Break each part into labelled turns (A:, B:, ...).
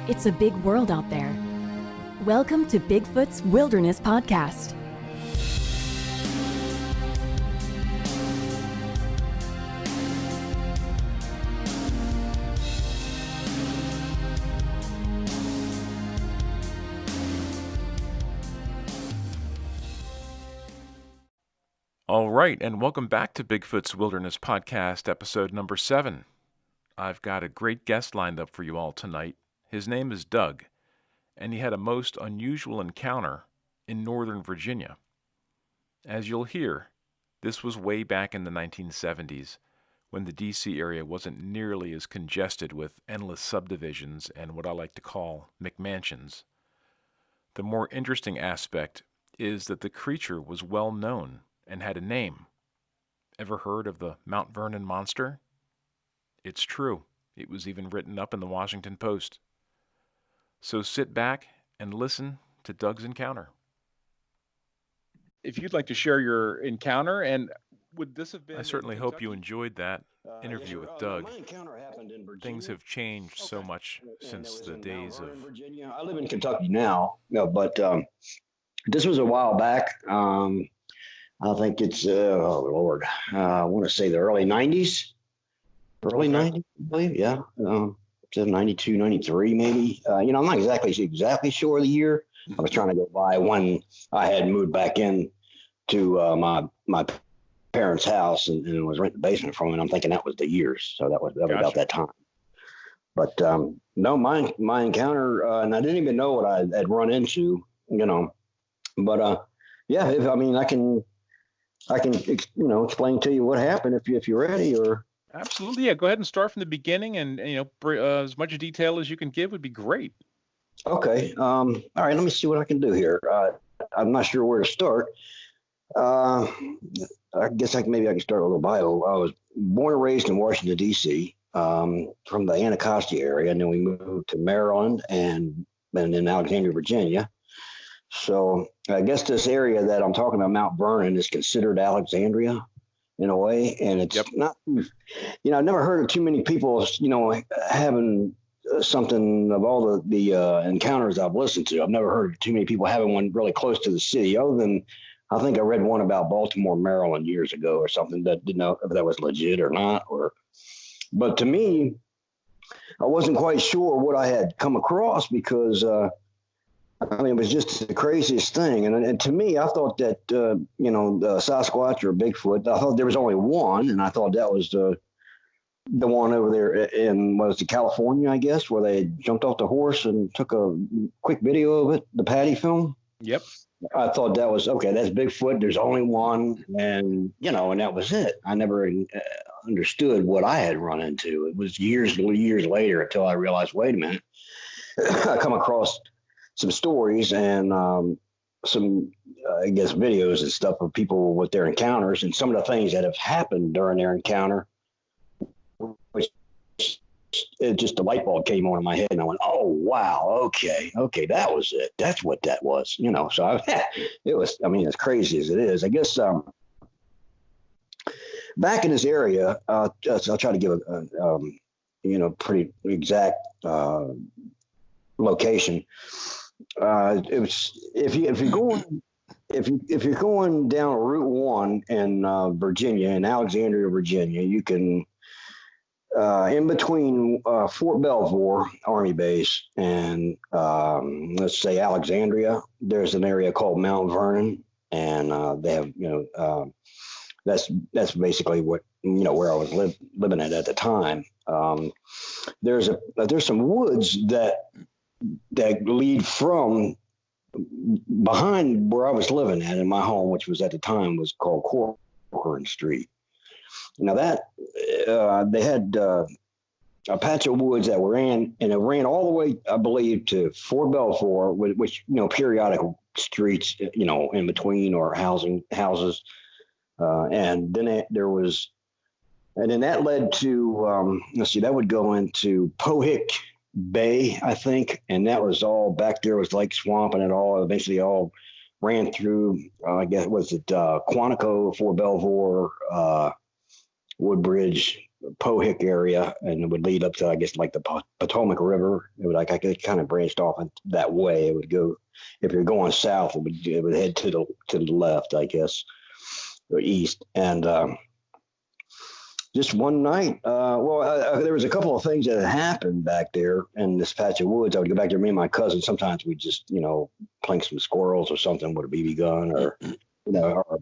A: It's a big world out there. Welcome to Bigfoot's Wilderness Podcast.
B: All right, and welcome back to Bigfoot's Wilderness Podcast, episode number 7. I've got a great guest lined up for you all tonight. His name is Doug, and he had a most unusual encounter in Northern Virginia. As you'll hear, this was way back in the 1970s, when the D.C. area wasn't nearly as congested with endless subdivisions and what I like to call McMansions. The more interesting aspect is that the creature was well known and had a name. Ever heard of the Mount Vernon monster? It's true. It was even written up in the Washington Post. So sit back and listen to Doug's encounter. If you'd like to share your encounter, and would this have been... I certainly hope you enjoyed that interview with Doug.
C: My encounter happened in Virginia.
B: Things have changed so much since the days of...
C: Virginia. I live in Kentucky now, but this was a while back. I think it's, oh Lord, I want to say the early 90s. Early 90s, I believe, yeah. 92, 93 maybe. I'm not exactly sure of the year. I was trying to go by when I had moved back in to my parents' house and was renting the basement from it. I'm thinking that was the years. So that was about that time. But no, my encounter, and I didn't even know what I had run into, But yeah, I can explain to you what happened if you're ready. Or
B: absolutely, yeah. Go ahead and start from the beginning, and as much detail as you can give would be great.
C: Okay. All right. Let me see what I can do here. I'm not sure where to start. I guess maybe I can start a little bio. I was born and raised in Washington D.C. From the Anacostia area, and then we moved to Maryland and in Alexandria, Virginia. So I guess this area that I'm talking about, Mount Vernon, is considered Alexandria in a way. And it's not, I've never heard of too many people, having something of all the encounters I've listened to. I've never heard of too many people having one really close to the city, other than I think I read one about Baltimore, Maryland years ago or something that didn't know if that was legit or not. But to me, I wasn't quite sure what I had come across because, it was just the craziest thing. And to me, I thought that, the Sasquatch or Bigfoot, I thought there was only one. And I thought that was the one over there in, California, I guess, where they jumped off the horse and took a quick video of it, the Patty film.
B: Yep.
C: I thought that was, okay, that's Bigfoot. There's only one. And, and that was it. I never understood what I had run into. It was years later until I realized, wait a minute, I come across some stories and some, I guess, videos and stuff of people with their encounters and some of the things that have happened during their encounter, which just the light bulb came on in my head and I went, oh, wow. Okay. That was it. That's what that was, so it was, as crazy as it is, I guess, back in this area, I'll try to give a pretty exact, location. It was if you're going down Route 1 in Virginia, in Alexandria, Virginia, you can in between Fort Belvoir Army Base and let's say Alexandria, there's an area called Mount Vernon, and they have that's basically what where I was living at the time. There's some woods that lead from behind where I was living at in my home, which was at the time was called Corcoran Street. Now that they had a patch of woods that were in, and it ran all the way, I believe, to Fort Belvoir, which periodic streets, in between or houses, and then then that led to that would go into Pohick Bay, I think, and that was all back there was like swamp, and it all eventually all ran through. I guess was it Quantico, Fort Belvoir, Woodbridge, Pohick area, and it would lead up to, I guess, like the Potomac River. It would it kind of branched off that way. It would go, if you're going south, it would head to the left, I guess, or east. And just one night, there was a couple of things that had happened back there in this patch of woods. I would go back there, me and my cousin. Sometimes we'd just, plink some squirrels or something with a BB gun, or or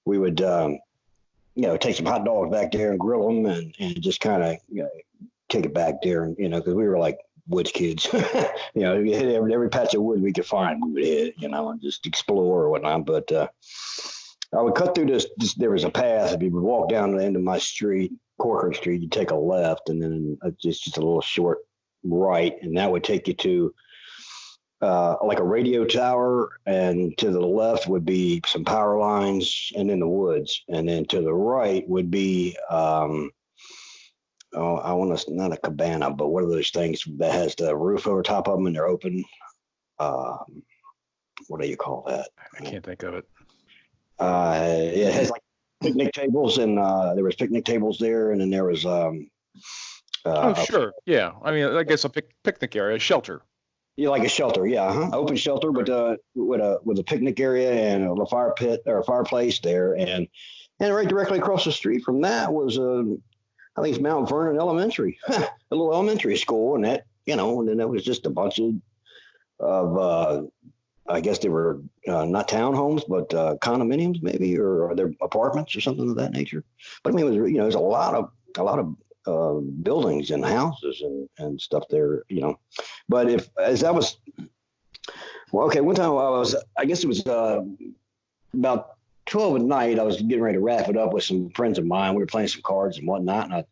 C: we would take some hot dogs back there and grill them, and just kind of take it back there, and because we were like woods kids. We hit every patch of wood we could find, we would hit, and just explore or whatnot. But I would cut through this. There was a path. If you would walk down the end of my street, Corcoran Street, you take a left, and then just a little short right, and that would take you to like a radio tower, and to the left would be some power lines, and in the woods, and then to the right would be I want to, not a cabana, but one of those things that has the roof over top of them and they're open. What do you call that?
B: I can't think of it.
C: It has like picnic tables, and there was picnic tables there, and then there was
B: sure, yeah. I mean, I guess a picnic area, a shelter.
C: Yeah, like a shelter, yeah, open shelter with a picnic area and a fire pit or a fireplace there, and right directly across the street from that was I think it's Mount Vernon Elementary, a little elementary school, and that and then there was just a bunch of I guess they were not townhomes, but condominiums maybe, or they're apartments or something of that nature. But I mean, it was there's a lot of buildings and houses and stuff there, But one time I guess it was about 12 at night. I was getting ready to wrap it up with some friends of mine. We were playing some cards and whatnot, and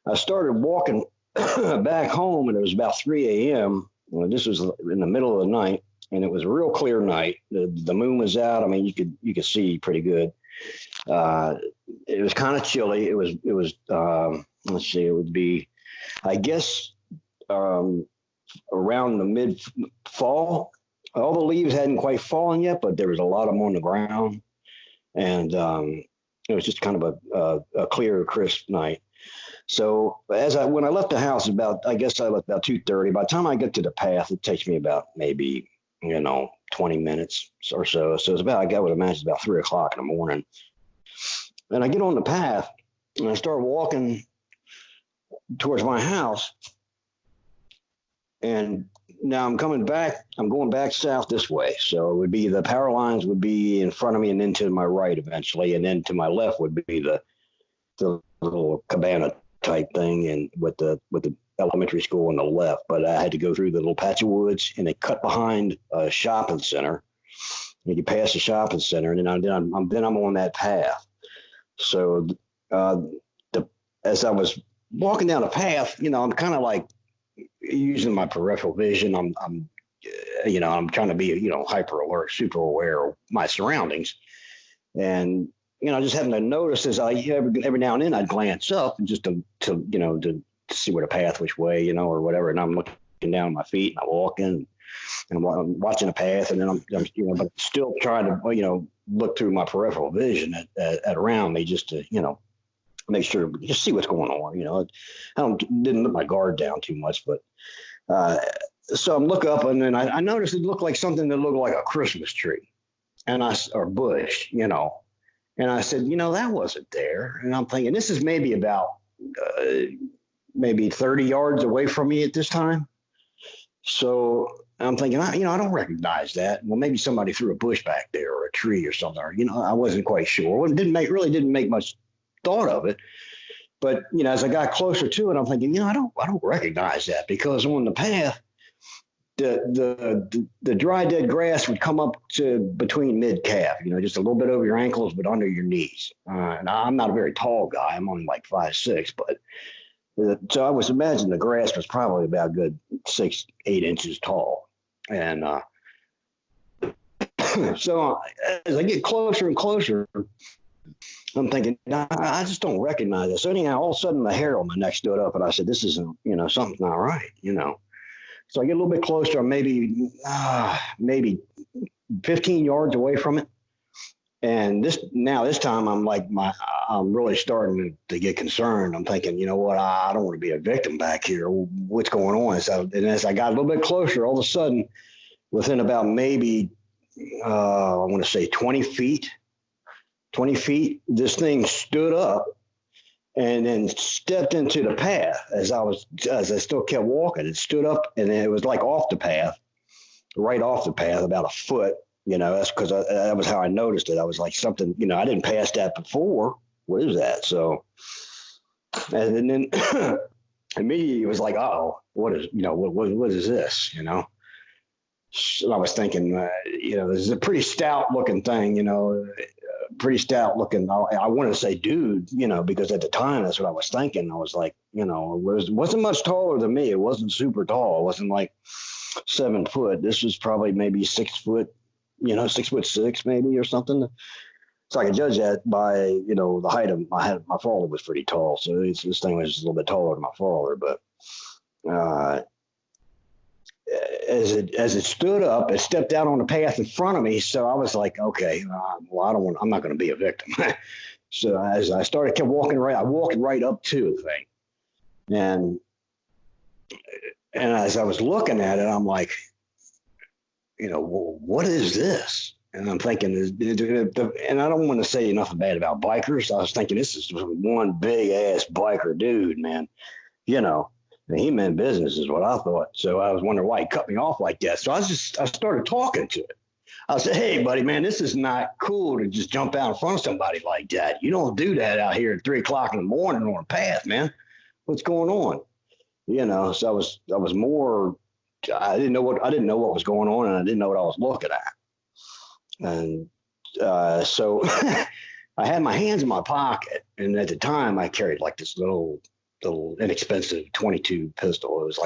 C: I started walking back home, and it was about 3 a.m. This was in the middle of the night, and it was a real clear night. The moon was out. I mean, you could see pretty good. It was kind of chilly. It was let's see, it would be, I guess, around the mid fall. All the leaves hadn't quite fallen yet, but there was a lot of them on the ground, and it was just kind of a clear, crisp night. So when I left the house, I guess I left about 2:30. By the time I get to the path, it takes me about maybe 20 minutes or so. So it's about, I would imagine, about 3 o'clock in the morning. And I get on the path and I start walking towards my house. And now I'm going back south this way. So it would be, the power lines would be in front of me and then to my right eventually. And then to my left would be the little cabana type thing, and with the elementary school on the left. But I had to go through the little patch of woods, and it cut behind a shopping center. And you pass the shopping center, and then I'm on that path. So as I was walking down the path, I'm kind of like using my peripheral vision. I'm trying to be, hyper alert, super aware of my surroundings, and just having to notice as every now and then I'd glance up and just to see where the path, which way, or whatever. And I'm looking down at my feet, and I'm walking, and I'm watching the path, and then I'm but still trying to, look through my peripheral vision at around me, just to, make sure, just see what's going on. I didn't let my guard down too much, but so I'm look up, and then I noticed it looked like something that looked like a Christmas tree, or bush, and I said, that wasn't there. And I'm thinking, this is maybe about maybe 30 yards away from me at this time. So I'm thinking, I don't recognize that. Well, maybe somebody threw a bush back there, or a tree or something. Or, I wasn't quite sure. Well, really didn't make much thought of it. But, as I got closer to it, I'm thinking, I don't recognize that, because on the path, the dry dead grass would come up to between mid calf, just a little bit over your ankles, but under your knees. And I'm not a very tall guy. I'm only like 5'6", but so I was imagining the grass was probably about a good 6-8 inches tall. And so as I get closer and closer, I'm thinking, I just don't recognize this. So anyhow, all of a sudden the hair on my neck stood up, and I said, this isn't, something's not right, So I get a little bit closer, maybe 15 yards away from it. And this time I'm really starting to get concerned. I'm thinking, you know what, I don't want to be a victim back here. What's going on? And as I got a little bit closer, all of a sudden, within about maybe I want to say 20 feet, this thing stood up and then stepped into the path as I still kept walking. It stood up and it was like off the path, right off the path, about a foot. That's because that was how I noticed it. I was like, something, I didn't pass that before. What is that? So, and then immediately it was like, oh, what is this? So I was thinking, this is a pretty stout looking thing, pretty stout looking. I wanted to say dude, because at the time that's what I was thinking. I was like, it wasn't much taller than me. It wasn't super tall. It wasn't like 7 foot. This was probably maybe 6 foot. 6'6" maybe or something. So I could judge that by, the height of my head. My father was pretty tall. So this thing was just a little bit taller than my father. But as it stood up, it stepped out on the path in front of me. So I was like, okay, I'm not going to be a victim. So as I kept walking I walked right up to the thing. And as I was looking at it, I'm like, what is this? And I'm thinking, and I don't want to say nothing bad about bikers. I was thinking, this is one big ass biker dude, man. And he meant business is what I thought. So I was wondering why he cut me off like that. So I started talking to it. I said, hey, buddy, man, this is not cool to just jump out in front of somebody like that. You don't do that out here at 3 o'clock in the morning on a path, man. What's going on? So I was more. I didn't know what was going on, and I didn't know what I was looking at. And so I had my hands in my pocket, and at the time I carried like this little inexpensive 22 pistol. It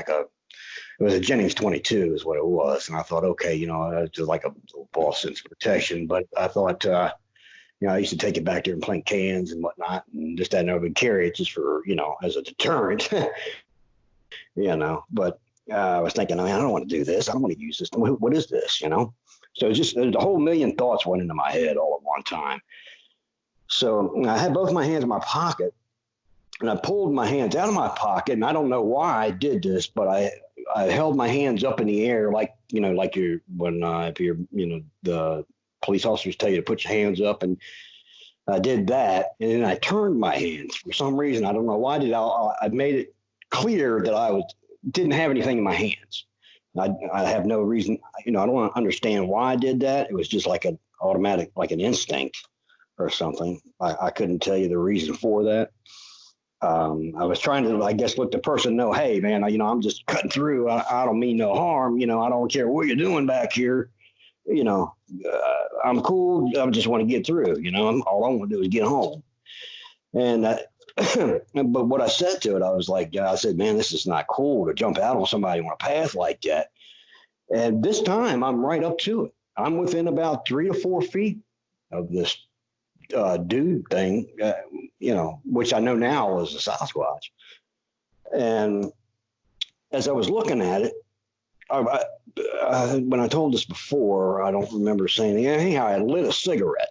C: was a Jennings 22 is what it was. And I thought, okay, it's just like a little ball sense of protection. But I thought, I used to take it back there and play cans and whatnot, and just I never would carry it just for, as a deterrent, but I was thinking, I don't want to do this. I don't want to use this. What is this, So just a whole million thoughts went into my head all at one time. So I had both my hands in my pocket, and I pulled my hands out of my pocket, and I don't know why I did this, but I held my hands up in the air like if you're the police officers tell you to put your hands up, and I did that, and then I turned my hands for some reason. I don't know why I made it clear that I didn't have anything in my hands. I have no reason, I don't want to understand why I did that. It was just like an automatic, like an instinct or something. I couldn't tell you the reason for that. I was trying to, I guess, let the person know, hey, man, I'm just cutting through. I don't mean no harm. I don't care what you're doing back here. I'm cool. I just want to get through. All I want to do is get home. And but what I said to it, I said, man, this is not cool to jump out on somebody on a path like that. And this time I'm right up to it. I'm within about 3 to 4 feet of this dude thing, which I know now was a Sasquatch. And as I was looking at it, when I told this before, I don't remember saying it. Anyhow, I lit a cigarette.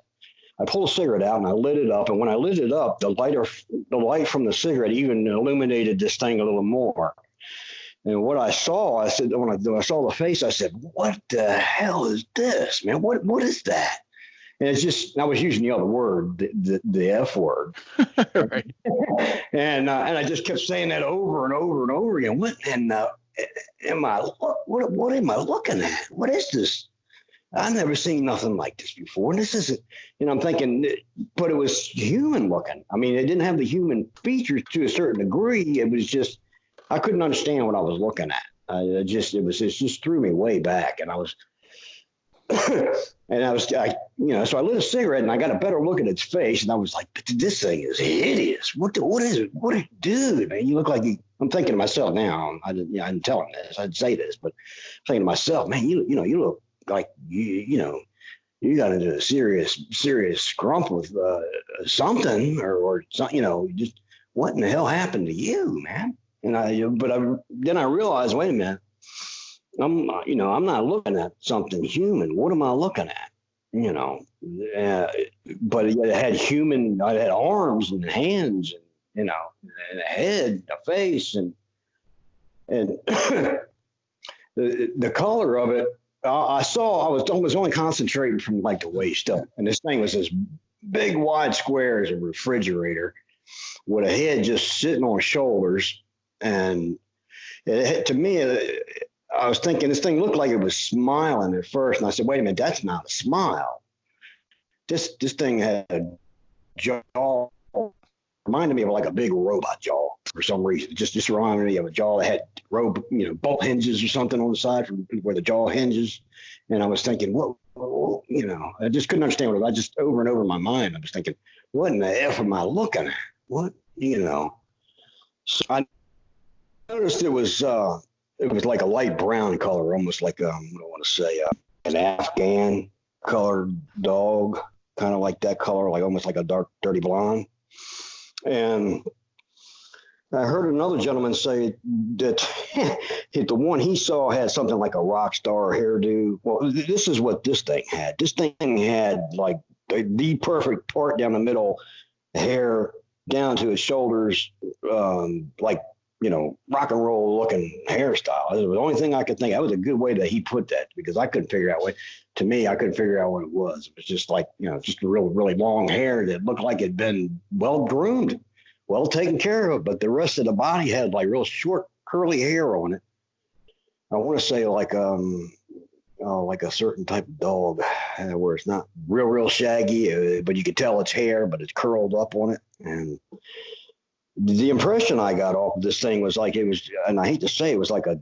C: I pulled a cigarette out and I lit it up. And when I lit it up, the light from the cigarette even illuminated this thing a little more. And what I saw, I said, when I saw the face, I said, what the hell is this, man? What is that? And it's just, I was using the other word, the F word.
B: Right.
C: And I just kept saying that over and over and over again. What am I looking at? What is this? I've never seen nothing like this before. And this isn't, I'm thinking, but it was human looking. I mean, it didn't have the human features to a certain degree. It was just, I couldn't understand what I was looking at. It just threw me way back. And I was, so I lit a cigarette and I got a better look at its face. And I was like, this thing is hideous. What is it? What did it do, man? You look like I'm thinking to myself now. I didn't tell him this. I'd say this, but I'm thinking to myself, man, you look like you got into a serious scrump with something or something, just what in the hell happened to you, man? And then I realized, wait a minute, I'm not looking at something human. What am I looking at? you know, uh, but it had I had arms and hands, and and a head, a face, and the color of it. I was only concentrating from like the waist up, and this thing was this big wide square as a refrigerator with a head just sitting on shoulders, and to me, I was thinking this thing looked like it was smiling at first, and I said, "Wait a minute, that's not a smile. This thing had a jaw, reminded me of like a big robot jaw for some reason. Just reminded me of a jaw that had bolt hinges or something on the side from where the jaw hinges." And I was thinking, what, I just couldn't understand what I just over and over in my mind. I was thinking, what in the F am I looking at? What, So I noticed it was like a light brown color, almost like I want to say an Afghan colored dog, kind of like that color, like almost like a dark, dirty blonde. And I heard another gentleman say that the one he saw had something like a rock star hairdo. Well, this is what this thing had. This thing had like the perfect part down the middle, hair down to his shoulders, like rock and roll looking hairstyle. It was the only thing I could think. That was a good way that he put that, because I couldn't figure out what. To me, I couldn't figure out what it was. It was just like just a really long hair that looked like it'd been well groomed, well taken care of, but the rest of the body had like real short curly hair on it. I want to say like a certain type of dog, where it's not real shaggy, but you could tell it's hair, but it's curled up on it. And the impression I got off of this thing was like it was, and I hate to say it was like a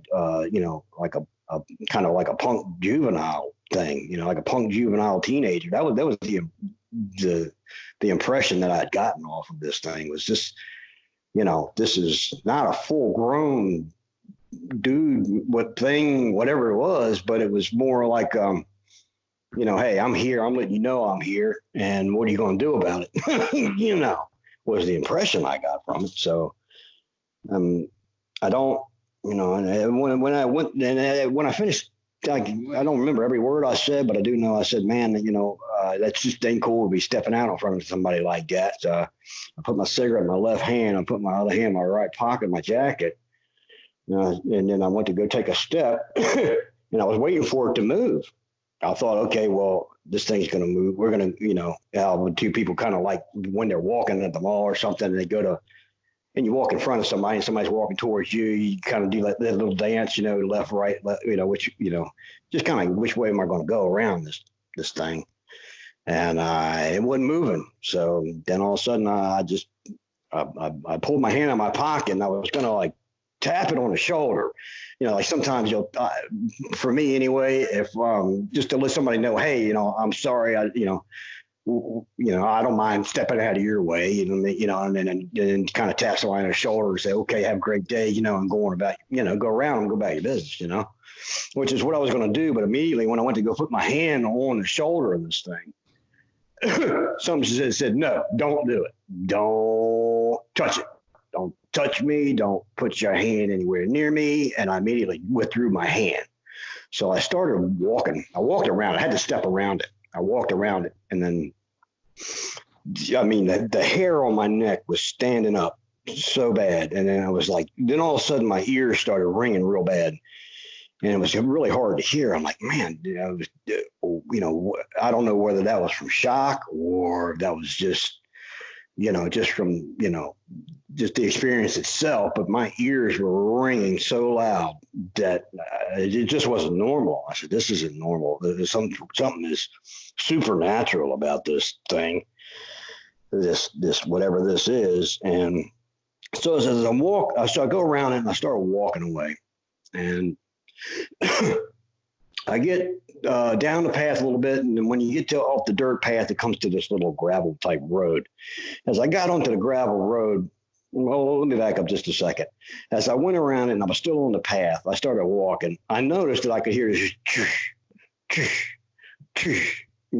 C: like a kind of like a punk juvenile thing, like a punk juvenile teenager. That was the impression that I had gotten off of this thing was just, this is not a full grown dude, whatever it was, but it was more like, hey, I'm here. I'm letting you know I'm here. And what are you going to do about it? Was the impression I got from it. So, I don't, and when I went, and when I finished, I don't remember every word I said, but I do know I said, man, that's just ain't cool to be stepping out in front of somebody like that. I put my cigarette in my left hand. I put my other hand in my right pocket of my jacket. And then I went to go take a step and I was waiting for it to move. I thought, okay, well, this thing's going to move. We're going to, when two people kind of like when they're walking at the mall or something, and they go to, and you walk in front of somebody and somebody's walking towards you, you kind of do that little dance, left, right, left, which, just kind of which way am I going to go around this thing? And it wasn't moving. So then all of a sudden I pulled my hand out of my pocket and I was going to like tap it on the shoulder. Like sometimes for me anyway, if just to let somebody know, hey, I'm sorry, I don't mind stepping out of your way, and then kind of tap somebody on the shoulder and say, okay, have a great day, and go on about, go around and go about your business, which is what I was going to do. But immediately when I went to go put my hand on the shoulder of this thing, something said, no, don't do it. Don't touch it. Don't touch me. Don't put your hand anywhere near me. And I immediately withdrew my hand. So I started walking. I walked around. I had to step around it. I walked around it. And then, the hair on my neck was standing up so bad. And then I was like, then all of a sudden my ears started ringing real bad. And it was really hard to hear. I'm like, man, I don't know whether that was from shock or that was just, just from, just the experience itself. But my ears were ringing so loud that it just wasn't normal. I said, this isn't normal. There's something is supernatural about this thing, this whatever this is. And so as I go around it and I start walking away. And I get down the path a little bit, and then when you get off the dirt path, it comes to this little gravel type road. As I got onto the gravel road, well, let me back up just a second. As I went around it and I was still on the path, I started walking. I noticed that I could hear this,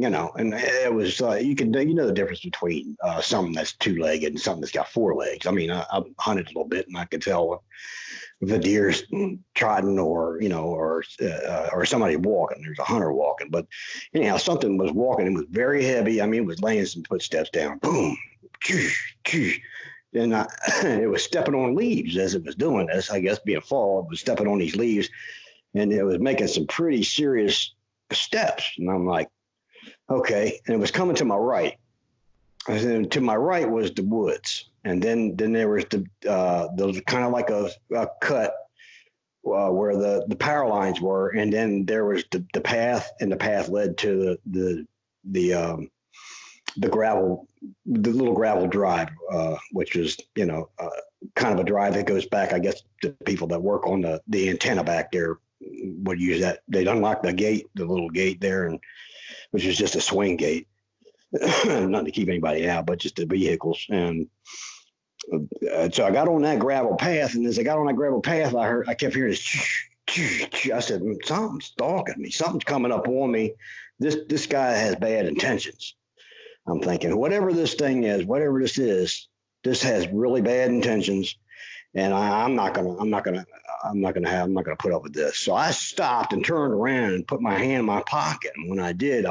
C: and it was the difference between something that's two-legged and something that's got four legs. I mean, I hunted a little bit, and I could tell if a deer's trotting or somebody walking. There's a hunter walking, but anyhow, something was walking. It was very heavy. I mean, it was laying some footsteps down. Boom, and it was stepping on leaves as it was doing this. I guess being fall, it was stepping on these leaves, and it was making some pretty serious steps. And I'm like, okay. And it was coming to my right. And then to my right was the woods. And then there was there was kind of like a cut where the power lines were. And then there was the path, and the path led to the gravel, the little gravel drive, which is, kind of a drive that goes back, I guess, to people that work on the antenna back there would use that. They'd unlock the gate, the little gate there, and which is just a swing gate, not to keep anybody out, but just the vehicles. And so I got on that gravel path, and as I got on that gravel path, I kept hearing this. I said, something's stalking me. Something's coming up on me. This guy has bad intentions. I'm thinking, whatever this thing is, whatever this is, this has really bad intentions, and I'm not gonna put up with this. So I stopped and turned around and put my hand in my pocket. And when I did,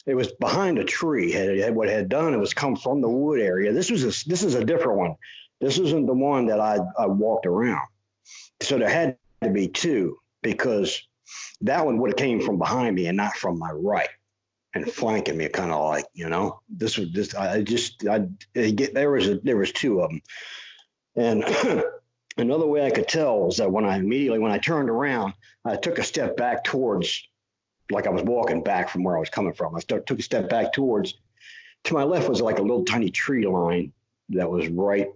C: it was behind a tree. What it had done, it was come from the wood area. This is a different one. This isn't the one that I walked around. So there had to be two, because that one would have came from behind me and not from my right and flanking me, kind of like, this was just, there was two of them. And another way I could tell was that when I turned around, I took a step back towards, like I was walking back from where I was coming from. I took a step back to my left was like a little tiny tree line that was right.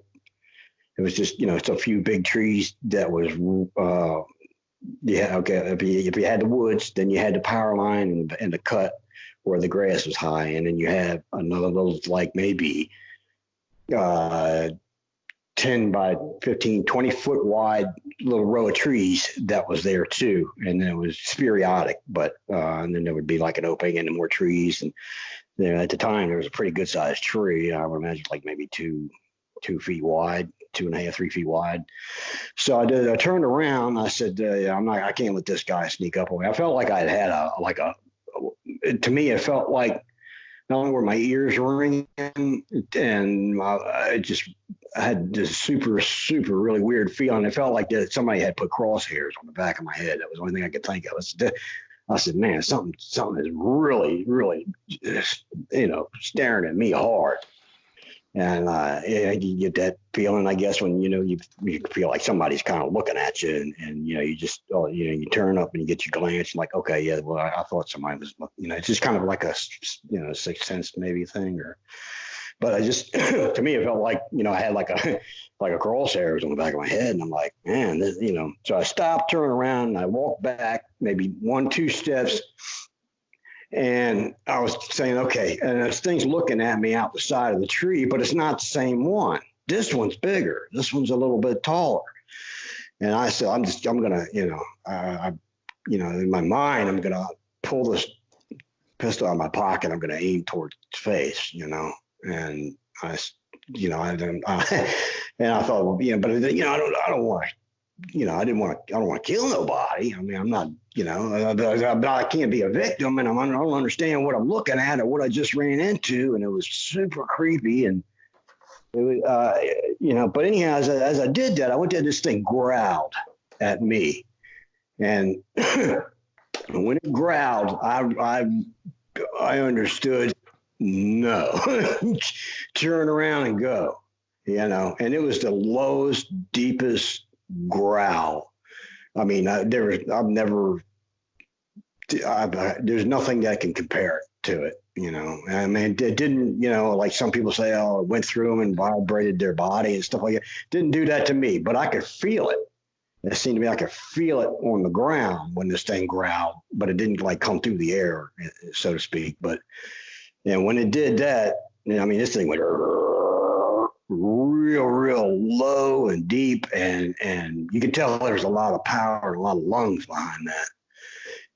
C: It was just, it's a few big trees that was, if you had the woods, then you had the power line and the cut where the grass was high. And then you had another little, like maybe 10 by 15, 20 foot wide little row of trees that was there too. And then it was periodic, but, and then there would be like an opening and more trees. And at the time there was a pretty good sized tree. I would imagine like maybe 2 feet wide, 2.5, 3 feet wide. So I turned around. I said, I can't let this guy sneak up on me. I felt like to me, it felt like not only were my ears ringing, and I had this super, super really weird feeling. It felt like that somebody had put crosshairs on the back of my head. That was the only thing I could think of. I said, man, something is really, really, staring at me hard. And you get that feeling, I guess, when you feel like somebody's kind of looking at you, and you turn up and you get your glance, and like, okay, yeah, well, I thought somebody was, it's just kind of like a sixth sense maybe thing, but I just to me it felt like I had like a crosshairs on the back of my head, and I'm like, man, So I stopped, turned around, and I walked back maybe 1-2 steps. And I was saying, okay, and this thing's looking at me out the side of the tree, but it's not the same one. This one's bigger. This one's a little bit taller. And I said, I'm going to, in my mind, I'm going to pull this pistol out of my pocket. I'm going to aim towards its face, and I thought, well, but I don't want to. I don't want to kill nobody. I mean, I'm not, but I can't be a victim, and I don't understand what I'm looking at or what I just ran into, and it was super creepy, and it was, but anyhow, as I did that, I went to this thing growled at me, and when it growled, I understood, no, turn around and go, and it was the lowest, deepest growl. I mean, there's nothing that can compare it to it. I mean, it didn't, like some people say, oh, it went through them and vibrated their body and stuff like that. Didn't do that to me, but I could feel it. It seemed to me I could feel it on the ground when this thing growled, but it didn't like come through the air, so to speak. But when it did that, I mean, this thing went real low and deep, and you could tell there was a lot of power and a lot of lungs behind that.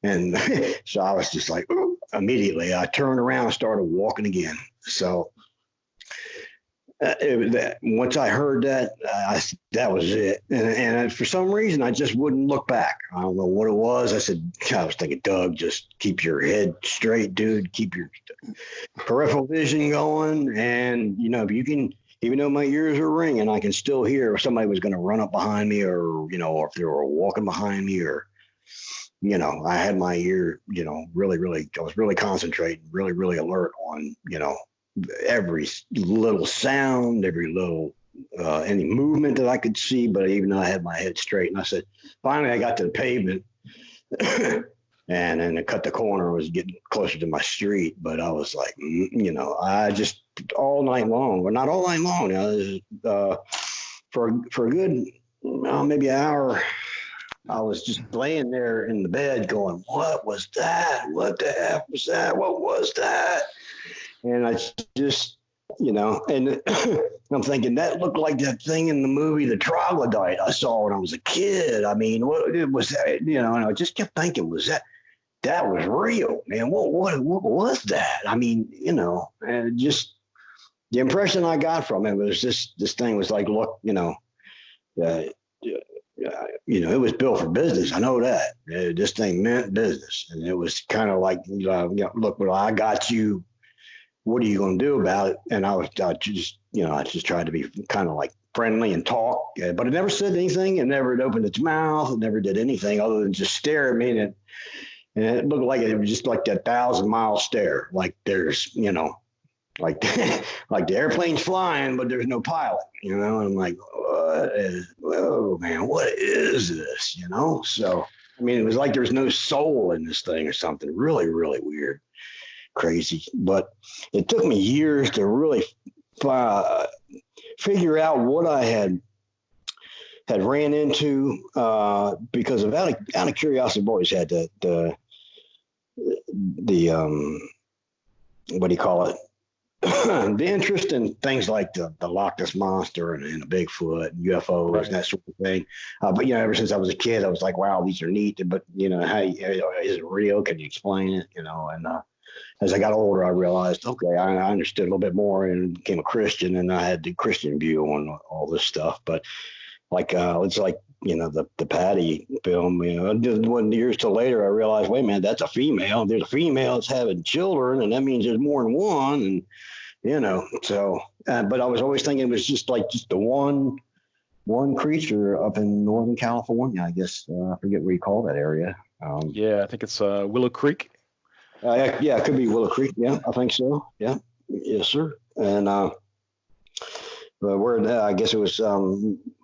C: And so I was just like, immediately. I turned around and started walking again. So once I heard that, that was it. And for some reason, I just wouldn't look back. I don't know what it was. I was thinking, Doug, just keep your head straight, dude. Keep your peripheral vision going. And, if you can, even though my ears are ringing, I can still hear if somebody was going to run up behind me or if they were walking behind me or, I had my ear, really, really, I was really concentrating, really, really alert on, every little sound, every little any movement that I could see, but even though I had my head straight, and I said, finally I got to the pavement and then I cut the corner, was getting closer to my street, but I was like, I just all night long, or not all night long, for a good maybe an hour, I was just laying there in the bed going, what was that? What the F was that? What was that? And I just, and I'm thinking that looked like that thing in the movie, The Troglodyte, I saw when I was a kid. I mean, what it was, and I just kept thinking, that was real, man. What was that? I mean, and just the impression I got from it was this thing was like, look, it was built for business. I know that. This thing meant business. And it was kind of like, look, well, I got you. What are you going to do about it? And I just tried to be kind of like friendly and talk, but it never said anything. It never opened its mouth. It never did anything other than just stare at me. And it looked like it was just like that 1,000-mile stare. Like there's, like like the airplane's flying, but there's no pilot, and I'm like, oh man, what is this? So, I mean, it was like there's no soul in this thing or something really, really weird. Crazy, but it took me years to really figure out what I had ran into because of out of curiosity, I've always had the what do you call it? The interest in things like the Loch Ness Monster and the Bigfoot and UFOs right. And that sort of thing. But, ever since I was a kid, I was like, wow, these are neat. But, how is it real? Can you explain it? And as I got older, I realized, okay, I understood a little bit more and became a Christian, and I had the Christian view on all this stuff. But like, it's like, the Patty film, just 1 years till later, I realized, wait a minute, that's a female. There's a female that's having children, and that means there's more than one. And, so, but I was always thinking it was just the one creature up in Northern California, I guess. I forget what you call that area.
B: I think it's Willow Creek.
C: Yeah, it could be Willow Creek. Yeah, I think so. Yeah. Yes, sir. And I guess it was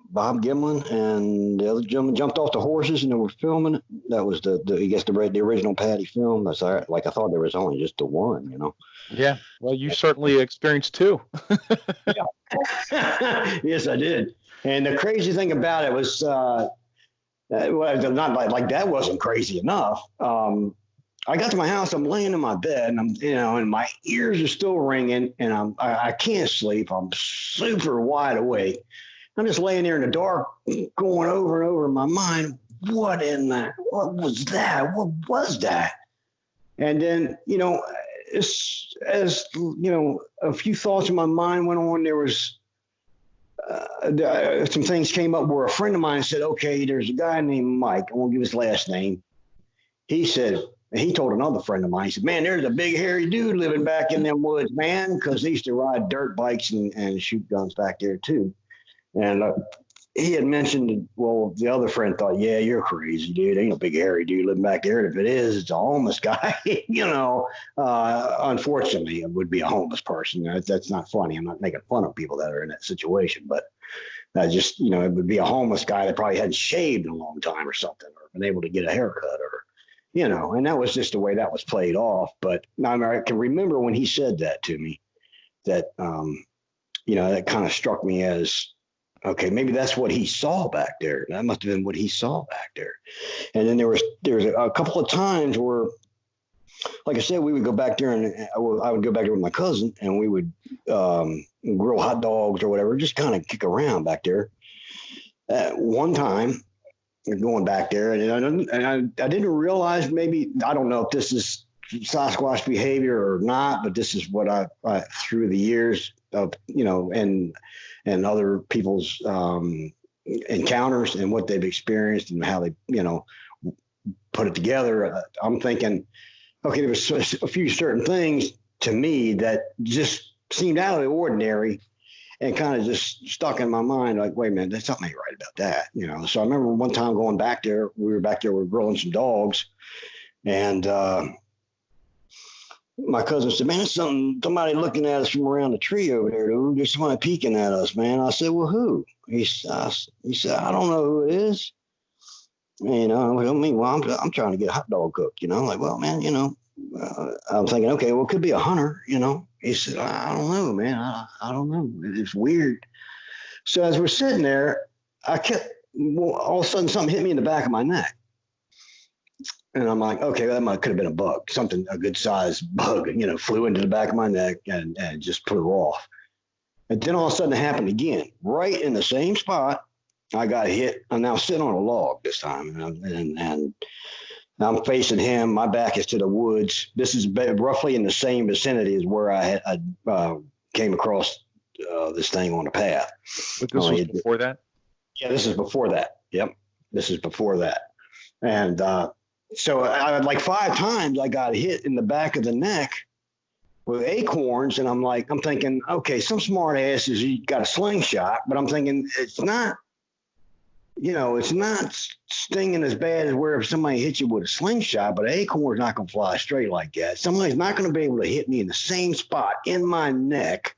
C: Bob Gimlin and the other gentleman jumped off the horses and they were filming it. That was the original Patty film. That's like I thought there was only just the one,
B: Yeah. Well, you certainly experienced two.
C: Yes, I did. And the crazy thing about it was, not like that wasn't crazy enough. I got to my house, I'm laying in my bed and I'm, and my ears are still ringing and I can't sleep. I'm super wide awake. I'm just laying there in the dark, going over and over in my mind. What was that? What was that? And then, as a few thoughts in my mind went on, there was some things came up where a friend of mine said, okay, there's a guy named Mike. I won't give his last name. He told another friend of mine, he said, man, there's a big hairy dude living back in them woods, man, because they used to ride dirt bikes and shoot guns back there too. And he had mentioned, well, the other friend thought, yeah, you're crazy, dude. Ain't no big hairy dude living back there. And if it is, it's a homeless guy. Unfortunately, it would be a homeless person. That's not funny. I'm not making fun of people that are in that situation, but just, it would be a homeless guy that probably hadn't shaved in a long time or something, or been able to get a haircut or, and that was just the way that was played off. But I can remember when he said that to me, that, that kind of struck me as, okay, maybe that's what he saw back there. That must have been what he saw back there. And then there was a couple of times where, like I said, we would go back there and I would go back there with my cousin and we would grill hot dogs or whatever, just kind of kick around back there. One time, going back there, and I didn't realize, maybe, I don't know if this is Sasquatch behavior or not, but this is what I through the years of, and other people's encounters and what they've experienced and how they, put it together. I'm thinking, okay, there was a few certain things to me that just seemed out of the ordinary and kind of just stuck in my mind. Like, wait a minute, there's something ain't right about that, So I remember one time going back there, we were grilling some dogs, and my cousin said, man, there's somebody looking at us from around the tree over there, dude. There's somebody peeking at us, man. I said, well, who? He said, I don't know who it is. I'm trying to get a hot dog cooked, like, well, man, I'm thinking, okay, well, it could be a hunter, He said, I don't know, man. I don't know. It's weird. So as we're sitting there, all of a sudden something hit me in the back of my neck. And I'm like, okay, that could have been a bug, a good sized bug, flew into the back of my neck and just put it off. And then all of a sudden it happened again, right in the same spot. I got hit. I'm now sitting on a log this time, and I'm facing him. My back is to the woods. This is roughly in the same vicinity as where I came across this thing on the path.
B: But this was before that?
C: Yeah, this is before that. Yep, this is before that. And so I like 5 times I got hit in the back of the neck with acorns, and I'm thinking, okay, some smart ass has got a slingshot, but I'm thinking it's not. It's not stinging as bad as where if somebody hits you with a slingshot, but an acorn's not going to fly straight like that. Somebody's not going to be able to hit me in the same spot in my neck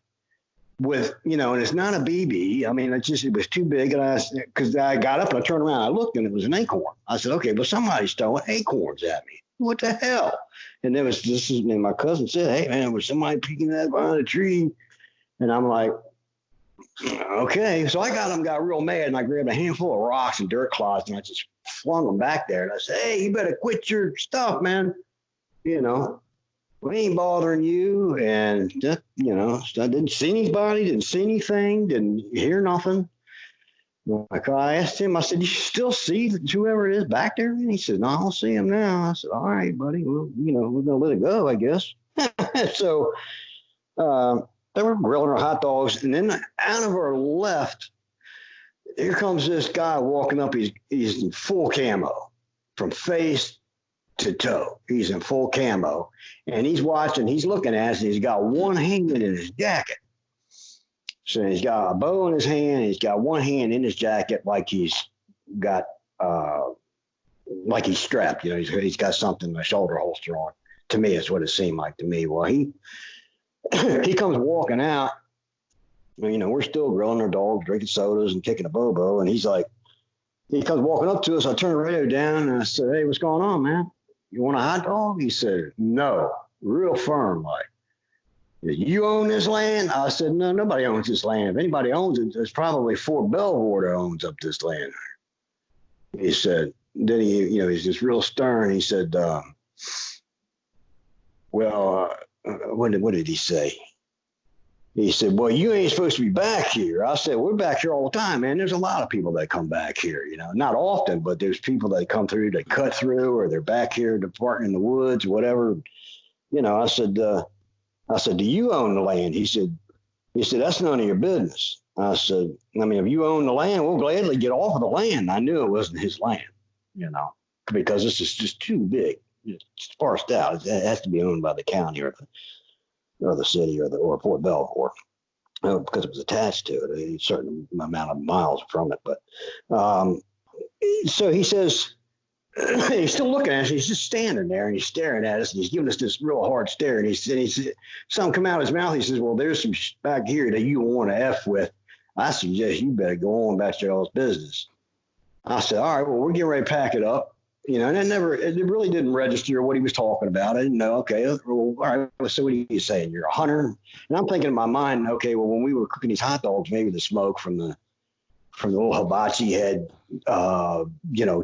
C: with, and it's not a BB. I mean, it was too big. And because I got up and I turned around, I looked and it was an acorn. I said, okay, but somebody's throwing acorns at me. What the hell? And and my cousin said, hey, man, was somebody peeking that behind a tree? And I'm like, okay, so I got real mad, and I grabbed a handful of rocks and dirt clods, and I just flung them back there. And I said, hey, you better quit your stuff, man. We ain't bothering you. And just, I didn't see anybody, didn't see anything, didn't hear nothing. I asked him, I said, you still see whoever it is back there? And he said, no, I don't see him now. I said, all right, buddy, well, we're going to let it go, I guess. So, they were grilling our hot dogs, and then out of our left, here comes this guy walking up. He's in full camo, from face to toe. He's in full camo, and he's looking at us, and he's got one hand in his jacket. So he's got a bow in his hand, and he's got one hand in his jacket like he's got, like he's strapped. He's got something, a shoulder holster on. To me, it's what it seemed like to me. Well, he comes walking out. We're still grilling our dogs, drinking sodas and kicking a bobo. And he comes walking up to us. I turn the radio down and I said, hey, what's going on, man? You want a hot dog? He said, no, real firm. Like, you own this land? I said, no, nobody owns this land. If anybody owns it, it's probably Fort Belvoir that owns up this land. He said, then he's just real stern. He said, what did he say? He said, well, you ain't supposed to be back here. I said, we're back here all the time, man. There's a lot of people that come back here, not often, but there's people that come through, they cut through, or they're back here departing in the woods, whatever. I said, do you own the land? He said, that's none of your business. I said, if you own the land, we'll gladly get off of the land. I knew it wasn't his land, because this is just too big. It's sparsed out. It has to be owned by the county or the city or Fort Belvoir, because it was attached to it, a certain amount of miles from it. But so he says, he's still looking at us. He's just standing there and he's staring at us and he's giving us this real hard stare. And he said, something come out of his mouth. He says, well, there's some back here that you want to F with. I suggest you better go on about your all's business. I said, all right, well, we're getting ready to pack it up. And it really didn't register what he was talking about. I didn't know. Okay, well, all right. So what are you saying? You're a hunter? And I'm thinking in my mind, okay, well, when we were cooking these hot dogs, maybe the smoke from the little hibachi had,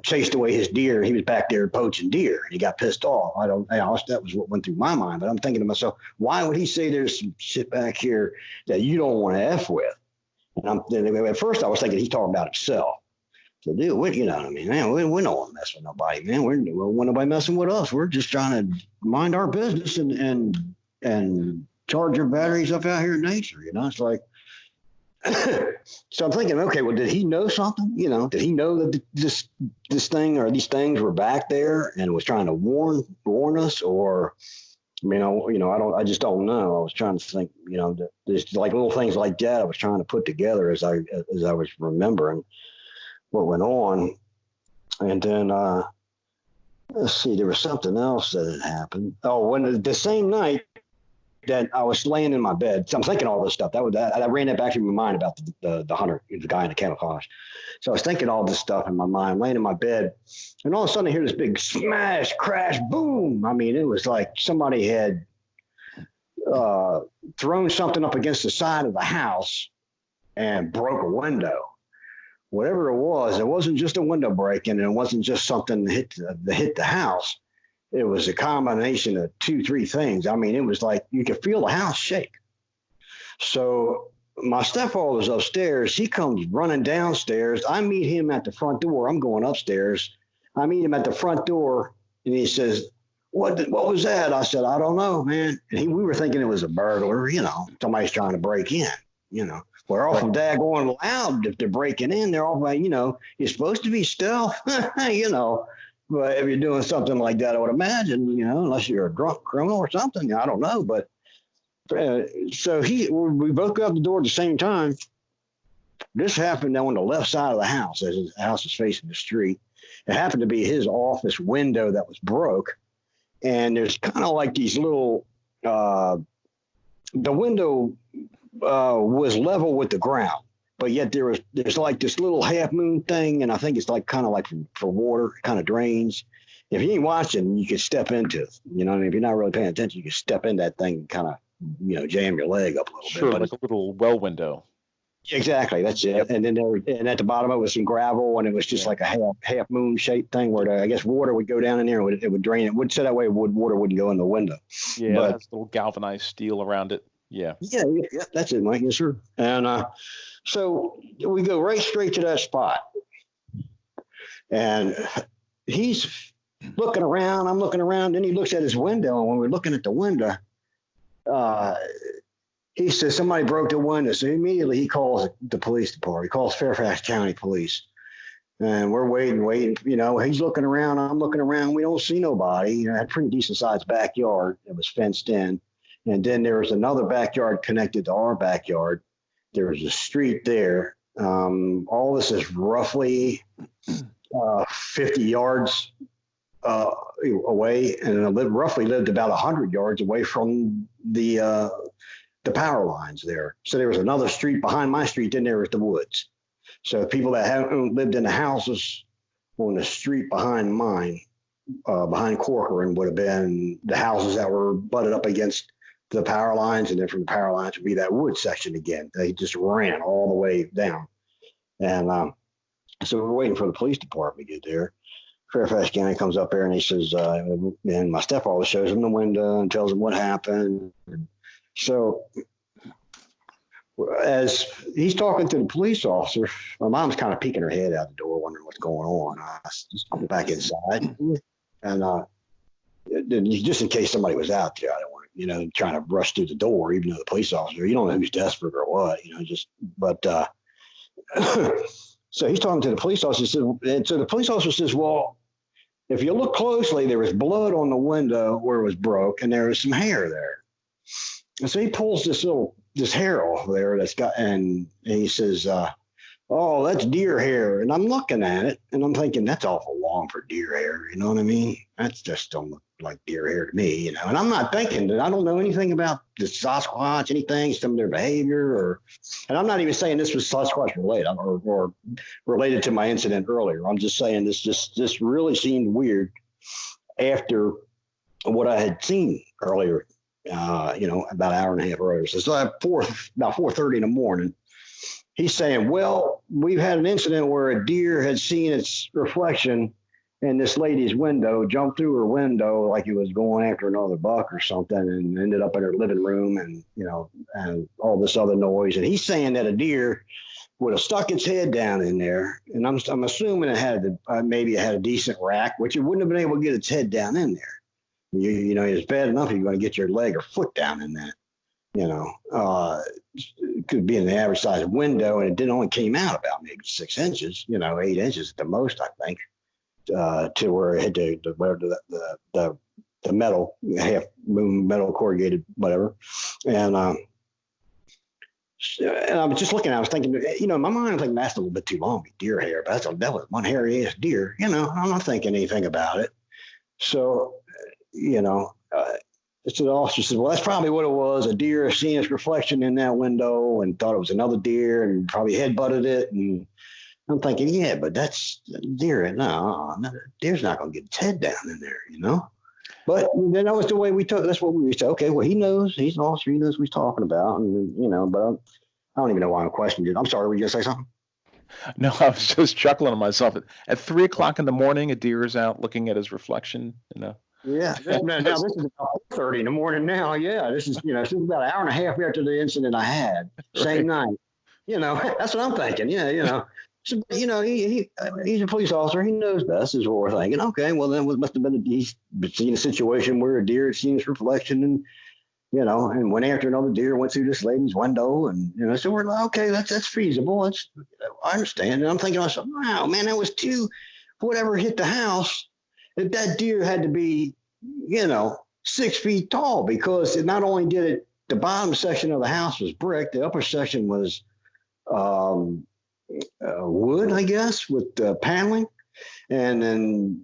C: chased away his deer. He was back there poaching deer, and he got pissed off. That was what went through my mind. But I'm thinking to myself, why would he say there's some shit back here that you don't want to F with? And at first I was thinking he's talking about himself. to do. You know what I mean? Man, we don't want to mess with nobody, man. We don't want nobody messing with us. We're just trying to mind our business and charge your batteries up out here in nature. You know, it's like, so I'm thinking, okay, well, did he know something? You know, did he know that this thing or these things were back there and was trying to warn us? Or, I just don't know. I was trying to think, there's like little things like that I was trying to put together as I was remembering what went on. And then, let's see, there was something else that had happened. Oh, when the same night that I was laying in my bed, so I'm thinking all this stuff. I ran that back through my mind about the hunter, the guy in the camouflage. So I was thinking all this stuff in my mind, laying in my bed, and all of a sudden I hear this big smash, crash, boom. I mean, it was like somebody had thrown something up against the side of the house and broke a window. Whatever it wasn't just a window breaking, and it wasn't just something that hit the house. It was a combination of 2-3 things. I mean, it was like you could feel the house shake. So my stepfather was upstairs. He comes running downstairs. I meet him at the front door. I'm going upstairs. I meet him at the front door, and he says, What was that? I said, I don't know, man. And we were thinking it was a burglar, somebody's trying to break in, We're all from daggone loud if they're breaking in. They're all like, you're supposed to be stealth, But if you're doing something like that, I would imagine, unless you're a drunk criminal or something, I don't know. But so we both got out the door at the same time. This happened on the left side of the house, as his house is facing the street. It happened to be his office window that was broke. And there's kind of like these little, the window was level with the ground. But yet there's like this little half moon thing, and I think it's like kind of like for water, kind of drains. If you ain't watching, you could step into it. If you're not really paying attention, you can step in that thing and kind of, jam your leg up a little bit.
B: Sure, like a little well window.
C: Exactly, that's it. Yep. And then and at the bottom of it was some gravel, and it was just like a half moon shaped thing where I guess water would go down in there, and it would drain it. So that way water wouldn't go in the window.
B: Yeah, but, it has a little galvanized steel around it. Yeah.
C: Yeah, that's it, Mike. Yes, sir. And so we go right straight to that spot. And he's looking around. I'm looking around. Then he looks at his window. And when we're looking at the window, he says somebody broke the window. So immediately he calls the police department. He calls Fairfax County Police. And we're waiting. He's looking around. I'm looking around. We don't see nobody. I had a pretty decent sized backyard. It was fenced in. And then there was another backyard connected to our backyard. There was a street there. All this is roughly 50 yards away, and I roughly lived about 100 yards away from the power lines there. So there was another street behind my street. Then there was the woods. So people that haven't lived in the houses on the street behind mine, behind Corcoran, would have been the houses that were butted up against the power lines, and then from the power lines would be that wood section again. They just ran all the way down. And so we're waiting for the police department to get there. Fairfax County comes up there, and he says, and my stepfather shows him the window and tells him what happened. And so as he's talking to the police officer, my mom's kind of peeking her head out the door, wondering what's going on. I just come back inside, and just in case somebody was out there, I don't want trying to rush through the door, even though the police officer, you don't know who's desperate or what, so he's talking to the police officer, and so the police officer says, well, if you look closely, there was blood on the window where it was broke, and there was some hair there. And so he pulls this hair off there and he says, oh, that's deer hair. And I'm looking at it, and I'm thinking, that's awful long for deer hair. You know what I mean? That's just don't look like deer hair to me, And I'm not thinking that I don't know anything about the Sasquatch, anything, some of their behavior, and I'm not even saying this was Sasquatch related or related to my incident earlier. I'm just saying this really seemed weird after what I had seen earlier, about an hour and a half earlier. So about 4:30 in the morning. He's saying, well, we've had an incident where a deer had seen its reflection in this lady's window, jumped through her window like it was going after another buck or something, and ended up in her living room, and and all this other noise. And he's saying that a deer would have stuck its head down in there, and I'm assuming it had maybe it had a decent rack, which it wouldn't have been able to get its head down in there. You know, it's bad enough you're going to get your leg or foot down in that. You know, it could be in the average size window, and it didn't only came out about maybe 6 inches. You know, 8 inches at the most, I think, to where it hit the metal, half moon metal corrugated whatever, and I was just looking. I was thinking, you know, in my mind, I'm thinking that's a little bit too long, deer hair. But that was one hairy ass deer. You know, I'm not thinking anything about it. So, you know, so the officer said, "Well, that's probably what it was. A deer seen its reflection in that window and thought it was another deer and probably headbutted it." And I'm thinking, yeah, but that's deer. No, deer's not going to get its head down in there, you know. But then that was the way we took. That's what we said. Okay, well, he knows. He's an officer. He knows what he's talking about, and you know. But I don't even know why I'm questioning it. I'm sorry. Were you gonna say something?
B: No, I was just chuckling to myself. At 3:00 in the morning, a deer is out looking at his reflection. You know.
C: Yeah. Now this is about 4:30 in the morning now. Yeah. This is about an hour and a half after the incident I had. Same night. You know. That's what I'm thinking. Yeah. You know. So, you know, he's a police officer. He knows best, is what we're thinking. Okay, well, then it must have been he's seen a situation where a deer had seen his reflection and, you know, and went after another deer, went through this lady's window. And, you know, so we're like, okay, that's feasible. I understand. And I'm thinking to myself, wow, man, that was whatever hit the house, that deer had to be, you know, 6 feet tall, because it not only did it, the bottom section of the house was brick, the upper section was, wood, I guess, with paneling, and then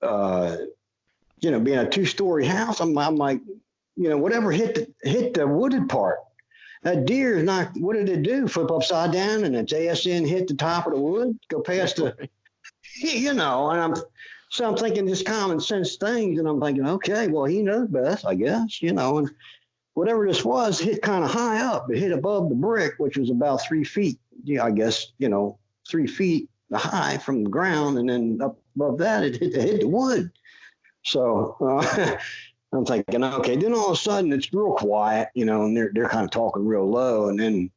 C: you know, being a 2-story house, I'm like, you know, whatever hit the wooded part, that deer is not. What did it do? Flip upside down and its ass in hit the top of the wood, go past the, you know, and I'm thinking just common sense things, and I'm thinking, okay, well, he knows best, I guess, you know, and whatever this was hit kind of high up. It hit above the brick, which was about 3 feet. Yeah, I guess, you know, 3 feet high from the ground, and then up above that, it hit the wood. So I'm thinking, okay. Then all of a sudden, it's real quiet, you know, and they're kind of talking real low, and then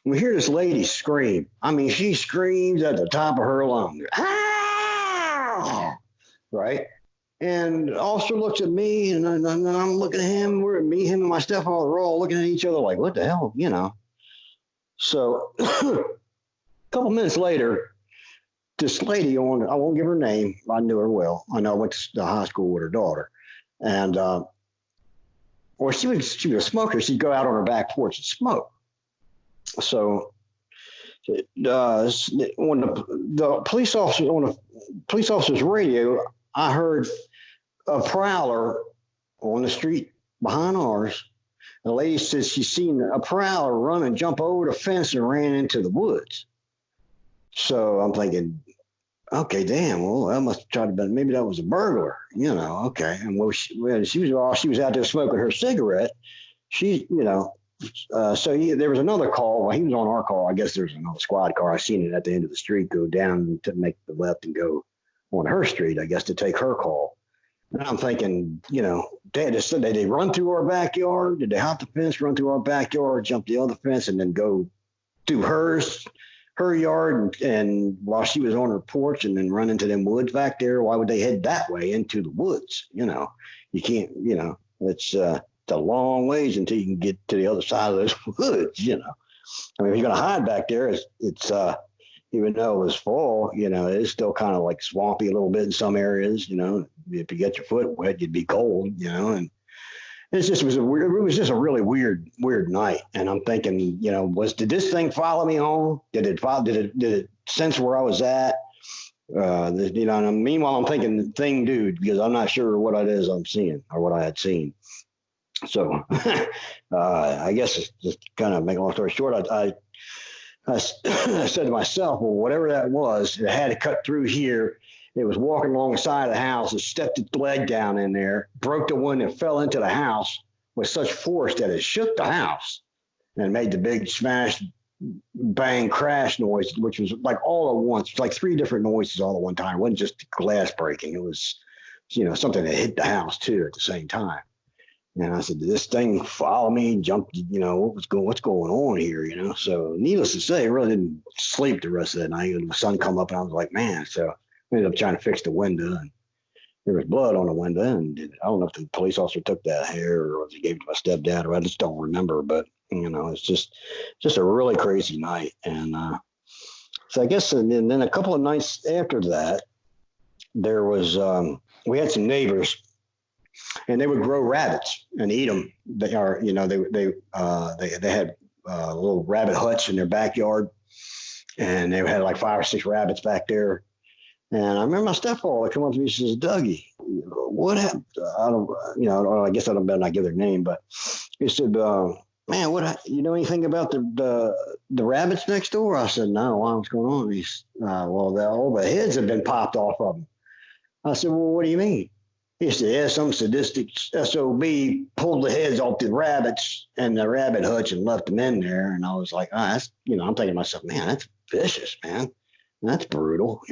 C: we hear this lady scream. I mean, she screams at the top of her lungs, ah! Right? And the officer looks at me, and I'm looking at him. Him and my stepfather are all looking at each other like, what the hell, you know? So a couple minutes later, this lady I won't give her name. I knew her well. I know I went to high school with her daughter. And, well, she was a smoker. She'd go out on her back porch and smoke. So on the police officer's radio, I heard a prowler on the street behind ours. The lady says she's seen a prowler run and jump over the fence and ran into the woods. So I'm thinking, okay, damn, well, that must have tried to be, maybe that was a burglar, you know, okay. And she was out there smoking her cigarette. She, you know, there was another call. Well, he was on our call. I guess there was another squad car. I seen it at the end of the street go down to make the left and go on her street, I guess, to take her call. And I'm thinking, you know, did they run through our backyard? Did they hop the fence, run through our backyard, jump the other fence, and then go through her yard and while she was on her porch and then run into them woods back there? Why would they head that way into the woods? You know, you can't, you know, it's a long ways until you can get to the other side of those woods, you know. I mean, if you're going to hide back there, it's even though it was fall, you know, it's still kind of like swampy a little bit in some areas, you know. If you get your foot wet, you'd be cold, you know. And it was just a really weird night. And I'm thinking, you know, did this thing follow me home? Did it sense where I was at? You know, and meanwhile, I'm thinking, thing, dude, because I'm not sure what it is I'm seeing or what I had seen. So I guess it's just kind of make a long story short, I said to myself, well, whatever that was, it had to cut through here. It was walking along the side of the house. It stepped its leg down in there, broke the window, and fell into the house with such force that it shook the house and made the big smash, bang, crash noise, which was like all at once. It was like 3 different noises all at one time. It wasn't just glass breaking. It was, you know, something that hit the house too at the same time. And I said, did this thing follow me, jump, what's going on here, So needless to say, I really didn't sleep the rest of that night. The sun come up and I was like, man. So I ended up trying to fix the window, and there was blood on the window. And I don't know if the police officer took that hair or if he gave it to my stepdad, or I just don't remember. But, it's just a really crazy night. And so I guess, and then a couple of nights after that, there was, we had some neighbors, and they would grow rabbits and eat them. They are, they had little rabbit huts in their backyard, and they had like 5 or 6 rabbits back there. And I remember my stepfather come up to me and says, Dougie, what happened? I guess I don't better not give their name, but he said, man, you know anything about the rabbits next door? I said, no, what's going on? He's, well, all the heads have been popped off of them. I said, well, what do you mean? He said, yeah, some sadistic SOB pulled the heads off the rabbits and the rabbit hutch and left them in there. And I was like, that's, I'm thinking to myself, man, that's vicious, man. That's brutal,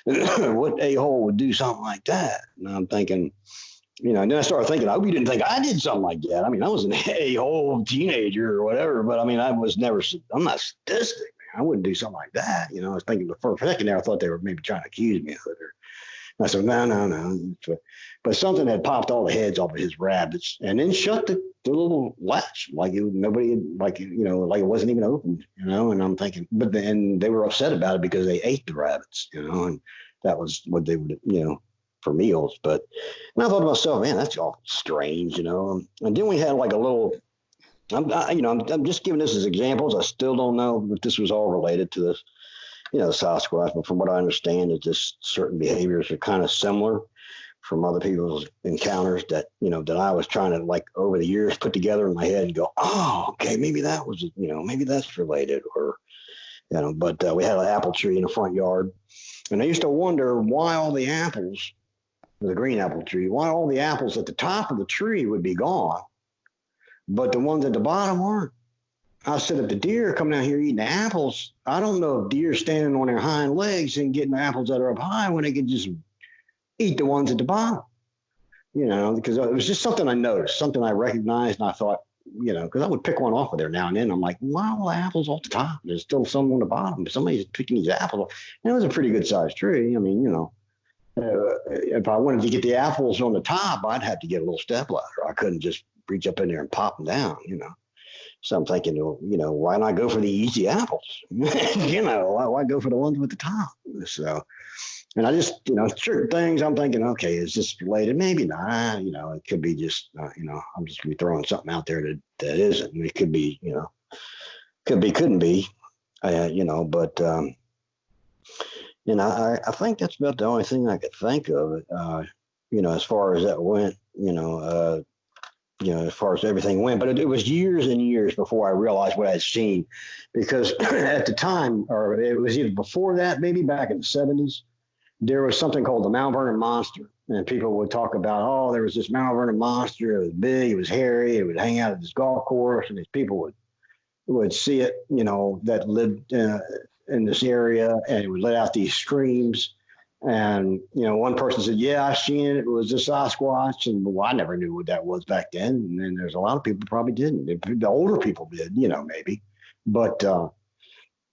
C: What a-hole would do something like that? And I'm thinking, and then I started thinking, I hope you didn't think I did something like that. I mean, I was an a-hole teenager or whatever, but I mean, I'm not sadistic, man. I wouldn't do something like that. I was thinking for a second there, I thought they were maybe trying to accuse me of it. I said, no. But something had popped all the heads off of his rabbits and then shut the little latch like it wasn't even opened, and I'm thinking, but then they were upset about it because they ate the rabbits, and that was what they would, for meals. But and I thought to myself, man, that's all strange, and then we had like a little, I'm just giving this as examples. I still don't know if this was all related to this, Sasquatch, but from what I understand, it's just certain behaviors are kind of similar from other people's encounters that, that I was trying to, like, over the years put together in my head and go, oh, okay, maybe that was, maybe that's related, or, but we had an apple tree in the front yard, and I used to wonder why all the apples, the green apple tree, why all the apples at the top of the tree would be gone, but the ones at the bottom weren't. I said, if the deer come down here eating the apples, I don't know if deer standing on their hind legs and getting the apples that are up high when they could just eat the ones at the bottom, because it was just something I noticed, something I recognized, and I thought, because I would pick one off of there now and then. I'm like, wow, the apples off the top. There's still some on the bottom, but somebody's picking these apples. And it was a pretty good sized tree. I mean, if I wanted to get the apples on the top, I'd have to get a little step ladder. I couldn't just reach up in there and pop them down, So I'm thinking, why not go for the easy apples? Why go for the ones with the top? So, and I just, certain things I'm thinking, okay, is this related? Maybe not. It could be just, I'm just gonna be throwing something out there that isn't. It could be, couldn't be, but, I think that's about the only thing I could think of, as far as that went, as far as everything went, but it was years and years before I realized what I'd seen, because at the time, or it was either before that, maybe back in the 70s, there was something called the Mount Vernon monster. And people would talk about, oh, there was this Mount Vernon monster. It was big, it was hairy, it would hang out at this golf course, and these people would see it, that lived in this area, and it would let out these screams. And, one person said, yeah, I seen it. It was a Sasquatch. And well, I never knew what that was back then. And then there's a lot of people probably didn't. The older people did, maybe. But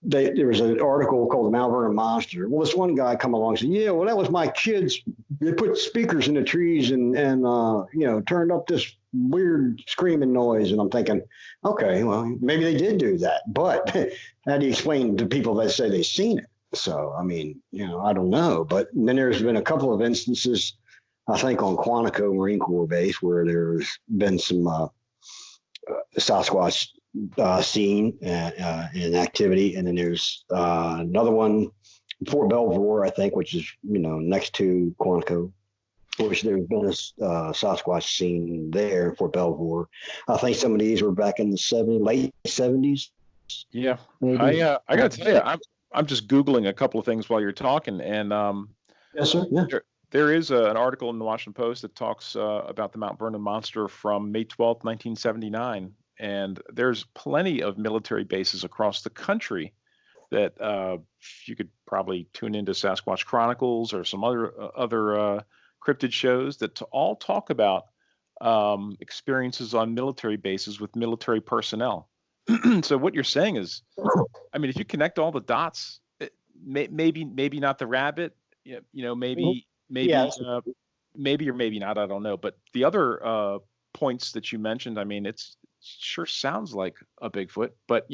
C: there was an article called the Mount Vernon Monster. Well, this one guy come along and said, yeah, well, that was my kids. They put speakers in the trees and turned up this weird screaming noise. And I'm thinking, okay, well, maybe they did do that. But how do you explain to people that say they've seen it? So, I mean, I don't know. But then there's been a couple of instances, I think, on Quantico Marine Corps Base where there's been some Sasquatch seen in activity. And then there's another one, Fort Belvoir, I think, which is, next to Quantico, which there's been a Sasquatch seen there in Fort Belvoir. I think some of these were back in the late 70s.
B: Yeah.
C: Maybe.
B: I got to tell you, I'm just Googling a couple of things while you're talking, and
C: yes, sir. Yeah.
B: There is an article in the Washington Post that talks about the Mount Vernon monster from May 12th, 1979, and there's plenty of military bases across the country that you could probably tune into Sasquatch Chronicles or some other cryptid shows that all talk about experiences on military bases with military personnel. So what you're saying is, I mean, if you connect all the dots, maybe not the rabbit,
C: Mhm.
B: maybe
C: Yeah.
B: maybe or maybe not, I don't know. But the other points that you mentioned, I mean, it sure sounds like a Bigfoot, but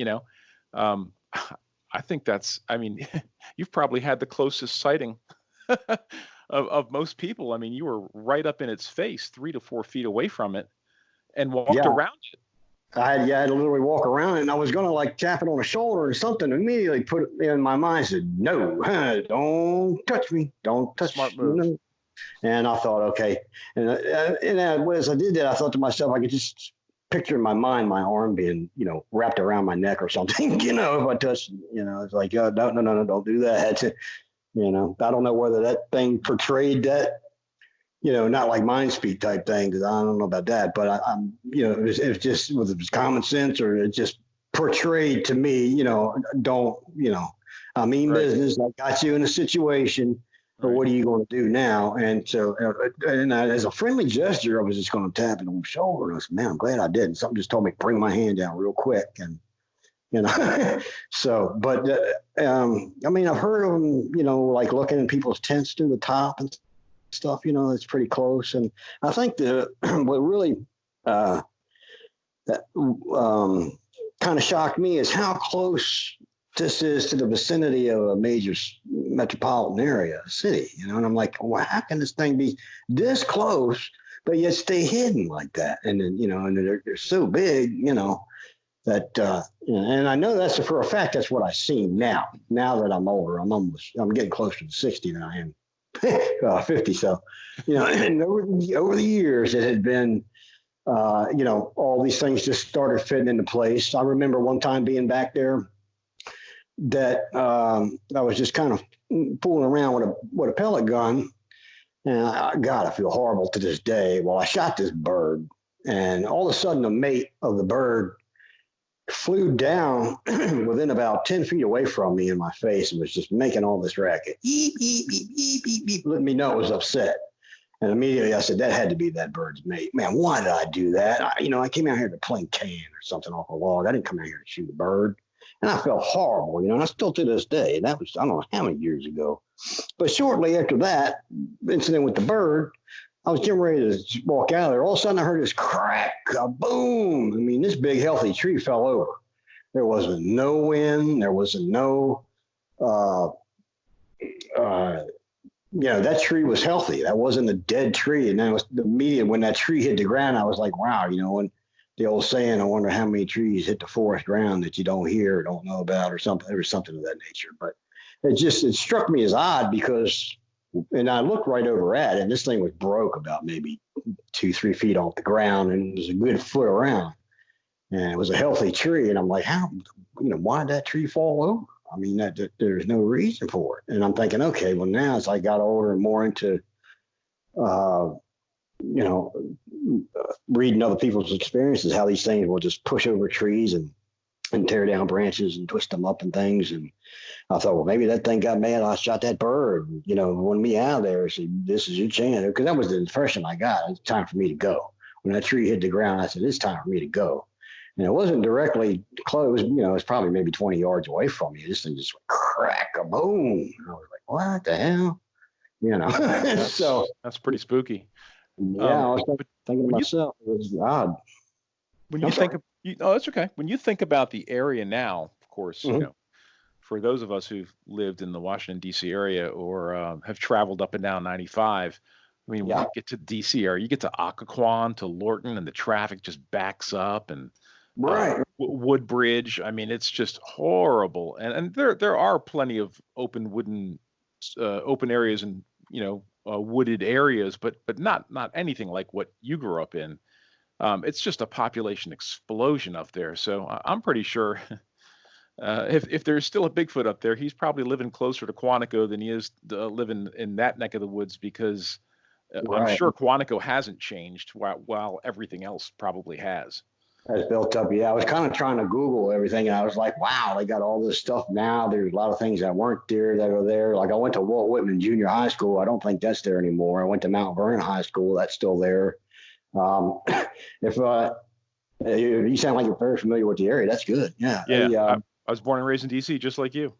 B: um, I think that's, I mean, you've probably had the closest sighting of most people. I mean, you were right up in its face, 3 to 4 feet away from it, and walked
C: Yeah.
B: around it.
C: I had to literally walk around it, and I was going to like tap it on the shoulder or something. Immediately put it in my mind, said, no, don't touch me. Don't
B: Smart
C: touch
B: move.
C: me. And I thought, okay. And as I did that, I thought to myself, I could just picture in my mind my arm being, wrapped around my neck or something, if I touched, it's like, no, no, don't do that. I don't know whether that thing portrayed that, not like mind speak type thing, because I don't know about that, but I'm, it was just, whether it was common sense or it just portrayed to me, don't, I mean
B: Right.
C: business. I got you in a situation, but
B: Right.
C: what are you going to do now? And so, as a friendly gesture, I was just going to tap it on the shoulder. And I said, man, I'm glad I did. And something just told me, bring my hand down real quick. And, so, but, I mean, I've heard of them, like looking in people's tents through the top and stuff, it's pretty close. And I think what really, that kind of shocked me is how close this is to the vicinity of a major metropolitan area, city, and I'm like, well, how can this thing be this close, but yet stay hidden like that? And then, and they're so big, that, and I know that's for a fact, that's what I see now that I'm older. I'm getting closer to 60 than I am 50. So, and over the years, it had been, all these things just started fitting into place. I remember one time being back there that I was just kind of fooling around with a pellet gun. And God, I feel horrible to this day. Well, I shot this bird, and all of a sudden, the mate of the bird flew down within about 10 feet away from me in my face and was just making all this racket. Beep, beep, beep, beep, beep, beep, letting me know it was upset. And immediately I said, that had to be that bird's mate. Man, why did I do that? I came out here to play can or something off a log. I didn't come out here to shoot a bird. And I felt horrible, and I still to this day. And that was, I don't know how many years ago. But shortly after that incident with the bird, I was getting ready to walk out of there. All of a sudden I heard this crack, a boom. I mean, this big healthy tree fell over. There wasn't no wind. There wasn't no, that tree was healthy. That wasn't a dead tree. And then when that tree hit the ground, I was like, wow, when the old saying, I wonder how many trees hit the forest ground that you don't hear or don't know about or something. There was something of that nature. But it struck me as odd because, and I looked right over at it, and this thing was broke about maybe 2-3 feet off the ground, and it was a good foot around. And it was a healthy tree. And I'm like, why did that tree fall over? I mean, there's no reason for it. And I'm thinking, okay, well, now as I got older and more into, reading other people's experiences, how these things will just push over trees and tear down branches and twist them up and things. And I thought, well, maybe that thing got mad. I shot that bird, wanted me out of there. So this is your chance. Because that was the impression I got. It's time for me to go. When that tree hit the ground, I said, it's time for me to go. And it wasn't directly close. It was probably maybe 20 yards away from me. This thing just went crack, a boom. And I was like, what the hell? So
B: That's pretty spooky.
C: yeah, I was thinking to myself, it was odd.
B: When you think of, that's okay. When you think about the area now, of course,
C: Mhm.
B: for those of us who've lived in the Washington D.C. area or have traveled up and down 95, I mean, when
C: Yeah.
B: you get to D.C. area, you get to Occoquan to Lorton, and the traffic just backs up, and
C: Right.
B: Woodbridge. I mean, it's just horrible. And there are plenty of open areas and wooded areas, but not anything like what you grew up in. It's just a population explosion up there. So I'm pretty sure if there's still a Bigfoot up there, he's probably living closer to Quantico than he is living in that neck of the woods because I'm
C: Right.
B: sure Quantico hasn't changed while everything else probably has.
C: That's built up. Yeah, I was kind of trying to Google everything, and I was like, wow, they got all this stuff now. There's a lot of things that weren't there that are there. Like I went to Walt Whitman Junior High School. I don't think that's there anymore. I went to Mount Vernon High School. That's still there. Um, if you sound like you're very familiar with the area, that's good. Yeah.
B: Yeah,
C: Hey,
B: I was born and raised in D.C. just like you.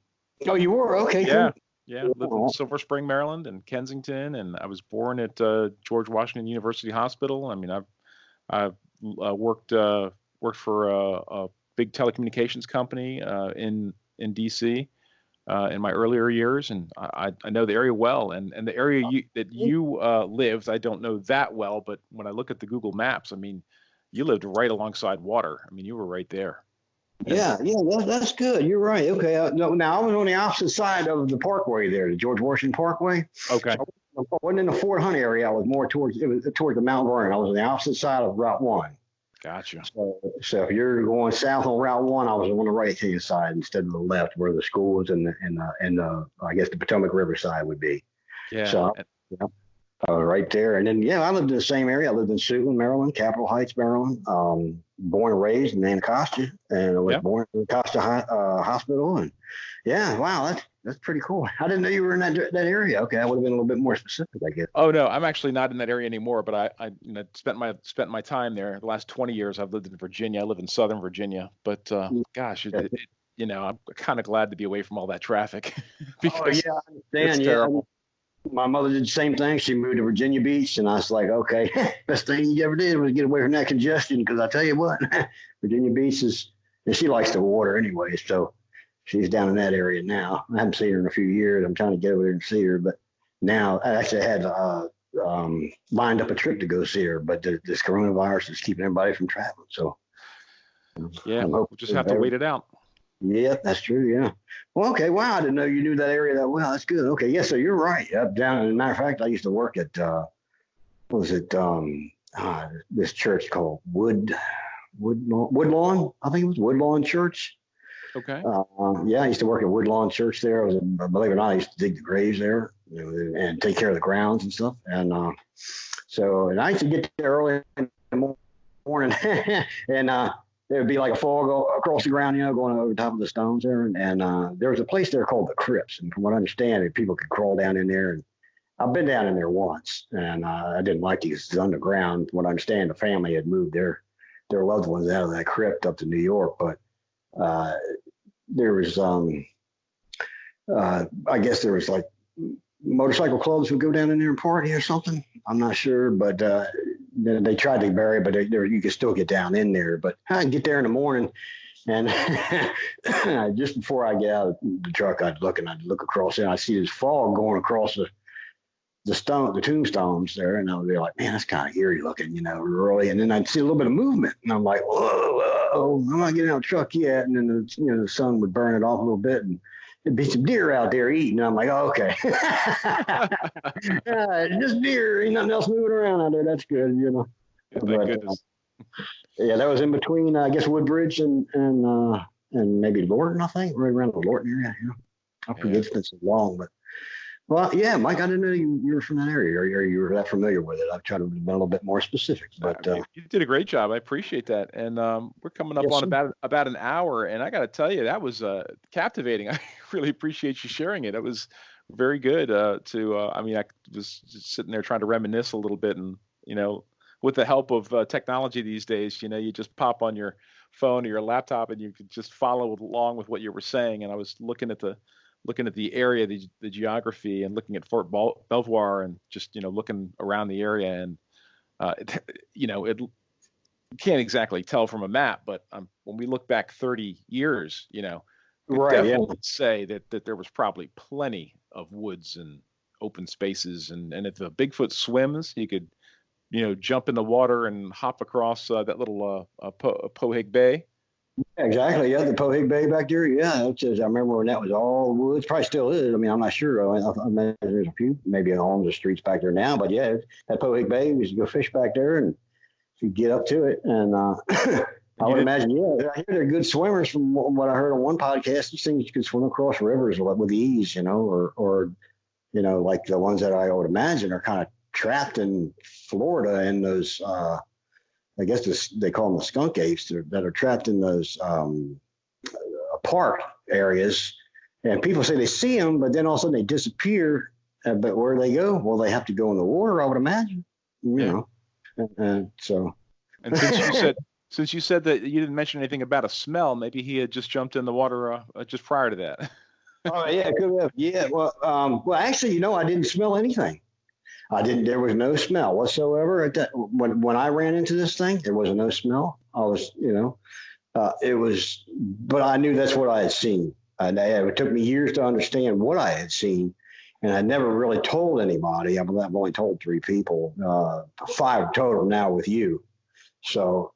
C: oh, you were? Okay,
B: Yeah,
C: cool.
B: yeah. Lived in Silver Spring, Maryland, and Kensington, and I was born at George Washington University Hospital. I mean, I've worked for a big telecommunications company in D.C. In my earlier years, and I know the area well. And the area that you lived, I don't know that well, but when I look at the Google Maps, I mean, you lived right alongside water. I mean, you were right there. And
C: Yeah, yeah, that's good. You're right. Okay. No, now I was on the opposite side of the Parkway there, the George Washington Parkway.
B: okay,
C: So I wasn't in the Fort Hunt area. I was more towards the Mount Vernon. I was on the opposite side of Route One.
B: gotcha.
C: So if you're going south on Route One, I was on the right hand side instead of the left, where the schools and I guess the Potomac River side would be.
B: Yeah.
C: So yeah, right there. And then I lived in the same area. I lived in Suitland, Maryland, Capitol Heights, Maryland. Born and raised in Anacostia, and I was born in Anacostia Hospital. And wow, that's pretty cool. I didn't know you were in that area. Okay, I would have been a little bit more specific, I guess.
B: Oh no, I'm actually not in that area anymore. But I spent my time there. The last 20 years, I've lived in Virginia. I live in Southern Virginia. But gosh, I'm kind of glad to be away from all that traffic because
C: I
B: it's
C: understand.
B: terrible.
C: My mother did the same thing. She moved to Virginia Beach, and I was like, okay, best thing you ever did was get away from that congestion. Because I tell you what, Virginia Beach and she likes the water anyway, so she's down in that area now. I haven't seen her in a few years. I'm trying to get over there and see her, but now I actually had lined up a trip to go see her, but this coronavirus is keeping everybody from traveling. So
B: yeah, we'll just have to wait it out.
C: Yeah, that's true. Yeah. Well, okay. Wow, I didn't know you knew that area that well. That's good. Okay. Yeah. So you're right. Up down. As a matter of fact, I used to work at what was it? This church called Woodlawn. I think it was Woodlawn Church.
B: Okay.
C: I used to work at Woodlawn Church there. Believe it or not, I used to dig the graves there, and take care of the grounds and stuff. And and I used to get there early in the morning, and there would be like a fog across the ground, going over the top of the stones there. And there was a place there called the Crypts. And from what I understand, people could crawl down in there. And I've been down in there once, and I didn't like it because it's underground. From what I understand, the family had moved their loved ones out of that crypt up to New York. But there was, I guess there was like motorcycle clubs would go down in there and party or something. I'm not sure, but they tried to bury, but you could still get down in there. But I get there in the morning, and just before I get out of the truck, I'd look across there, and I see this fog going across the tombstones there, and I would be like, man, that's kind of eerie looking, really. And then I'd see a little bit of movement, and I'm like, whoa, I'm not getting out of the truck yet. And then the sun would burn it off a little bit, and there'd be some deer out there eating. And I'm like, oh, okay. Just deer, ain't nothing else moving around out there. That's good,
B: Thank goodness.
C: That was in between, I guess, Woodbridge and maybe Lorton, I think, right around the Lorton area. I forget, it's been so long, but. Well, yeah, Mike, I didn't know you were from that area, or you were that familiar with it. I've tried to be a little bit more specific, but
B: you did a great job. I appreciate that. And we're coming up on about an hour, and I got to tell you, that was captivating. I really appreciate you sharing it. It was very good. I was just sitting there trying to reminisce a little bit, and with the help of technology these days, you just pop on your phone or your laptop, and you could just follow along with what you were saying. And I was looking at the area, the geography, and looking at Fort Belvoir, and just looking around the area, and it can't exactly tell from a map, but when we look back 30 years, we definitely say that there was probably plenty of woods and open spaces, and if the Bigfoot swims, he could jump in the water and hop across that little Pohig Bay.
C: Exactly. Yeah, the Pohig Bay back there. Yeah, I remember when that was all woods. Probably still is. I mean, I'm not sure. I imagine there's a few, maybe homes or streets back there now. But yeah, that Pohig Bay, we used to go fish back there, and you get up to it. And I would imagine, I hear they're good swimmers. From what I heard on one podcast, these things you can swim across rivers with ease, or like the ones that I would imagine are kind of trapped in Florida in those. I guess they call them the skunk apes that are trapped in those park areas. And people say they see them, but then all of a sudden they disappear. But where they go? Well, they have to go in the water, I would imagine. You know. So.
B: And since you said that you didn't mention anything about a smell, maybe he had just jumped in the water just prior to that.
C: Oh yeah, could have. Yeah. Well, actually, I didn't smell anything. I didn't. There was no smell whatsoever at that. When I ran into this thing, there was no smell. I was, it was, but I knew that's what I had seen. It took me years to understand what I had seen, and I never really told anybody. I've only told 3 people, 5 total now with you. So,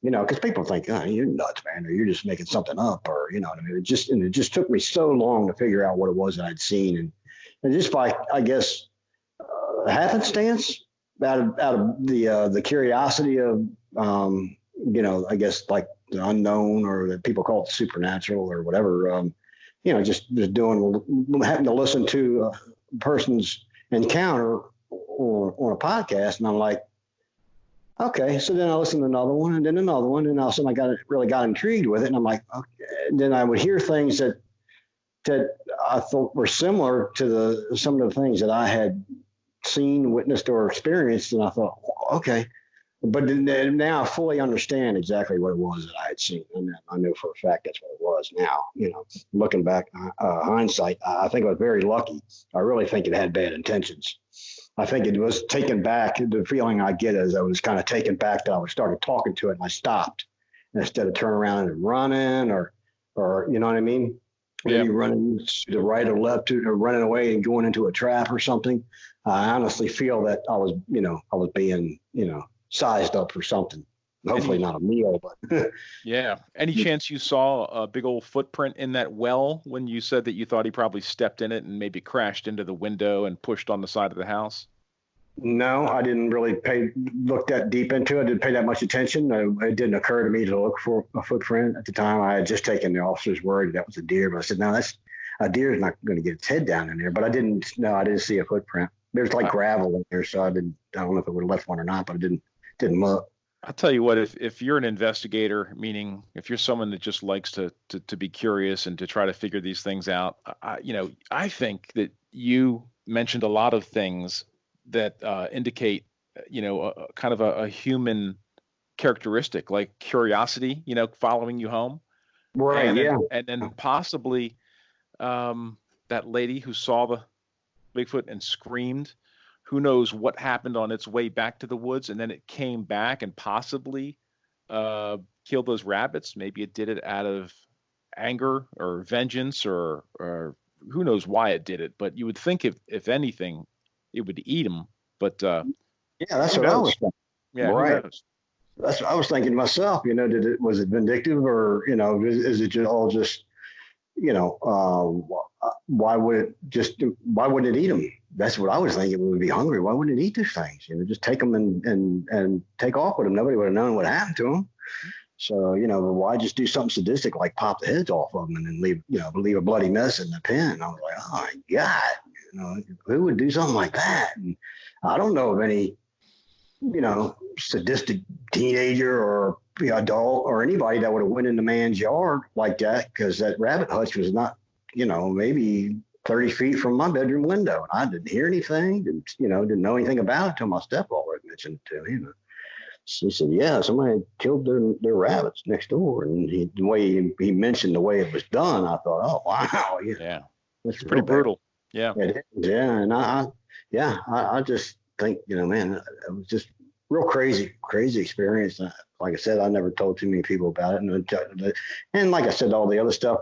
C: because people think, oh, you're nuts, man, or you're just making something up, or what I mean. It just took me so long to figure out what it was that I'd seen, and just by, I guess, happenstance, out of the curiosity of, I guess, like the unknown, or that people call it supernatural or whatever. Just having to listen to a person's encounter on a podcast, and I'm like, okay. So then I listened to another one, and then another one, and all of a sudden I really got intrigued with it, and I'm like, okay. And then I would hear things that I thought were similar to some of the things that I had seen, witnessed, or experienced, and I thought, okay. But now I fully understand exactly what it was that I had seen, and I know for a fact that's what it was. Now, looking back, hindsight, I think I was very lucky. I really think it had bad intentions. I think it was taken back. The feeling I get is I was kind of taken back that I started talking to it, and I stopped instead of turning around and running, or you know what I mean?
B: Yeah.
C: Maybe running to the right or left, or running away and going into a trap or something. I honestly feel that I was being, sized up for something. Hopefully not a meal, but
B: yeah. Any chance you saw a big old footprint in that well when you said that you thought he probably stepped in it and maybe crashed into the window and pushed on the side of the house?
C: No, I didn't really look that deep into it. I didn't pay that much attention. It didn't occur to me to look for a footprint at the time. I had just taken the officer's word that was a deer, but I said, no, a deer is not going to get its head down in there. But I didn't see a footprint. There's like gravel in there, so I don't know if it would have left one or not, but it didn't look.
B: I'll tell you what, if you're an investigator, meaning if you're someone that just likes to be curious and to try to figure these things out, I think that you mentioned a lot of things that indicate, kind of a human characteristic, like curiosity, following you home.
C: Right.
B: And then possibly that lady who saw the Bigfoot and screamed. Who knows what happened on its way back to the woods, and then it came back and possibly killed those rabbits. Maybe it did it out of anger or vengeance, or who knows why it did it. But you would think if anything, it would eat them. But
C: that's what I was thinking.
B: Yeah,
C: right. That's what I was thinking to myself. Was it vindictive, or is it all just why wouldn't it eat them? That's what I was thinking. It would be hungry. Why wouldn't it eat these things? Just take them and take off with them. Nobody would have known what happened to them. So, why just do something sadistic like pop the heads off of them and then leave a bloody mess in the pen? I was like, oh my God, who would do something like that? And I don't know of any, sadistic teenager or adult or anybody that would have went in the man's yard like that, because that rabbit hutch was not, maybe 30 feet from my bedroom window. And I didn't hear anything, didn't know anything about it until my stepfather mentioned it to me. She said, yeah, somebody killed their rabbits next door. And the way he mentioned the way it was done, I thought, oh, wow.
B: Yeah. It's pretty brutal. Yeah.
C: It is, yeah. And I just think, man, it was just real crazy experience. Like I said, I never told too many people about it. And like I said, all the other stuff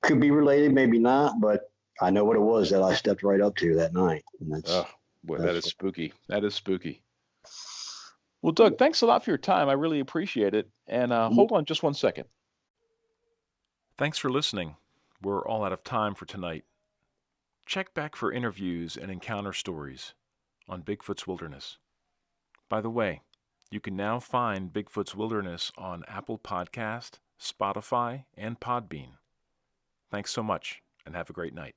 C: could be related, maybe not, but I know what it was that I stepped right up to that night. And
B: that is spooky. That is spooky. Well, Doug, thanks a lot for your time. I really appreciate it. And hold on just one second. Thanks for listening. We're all out of time for tonight. Check back for interviews and encounter stories on Bigfoot's Wilderness. By the way, you can now find Bigfoot's Wilderness on Apple Podcast, Spotify, and Podbean. Thanks so much, and have a great night.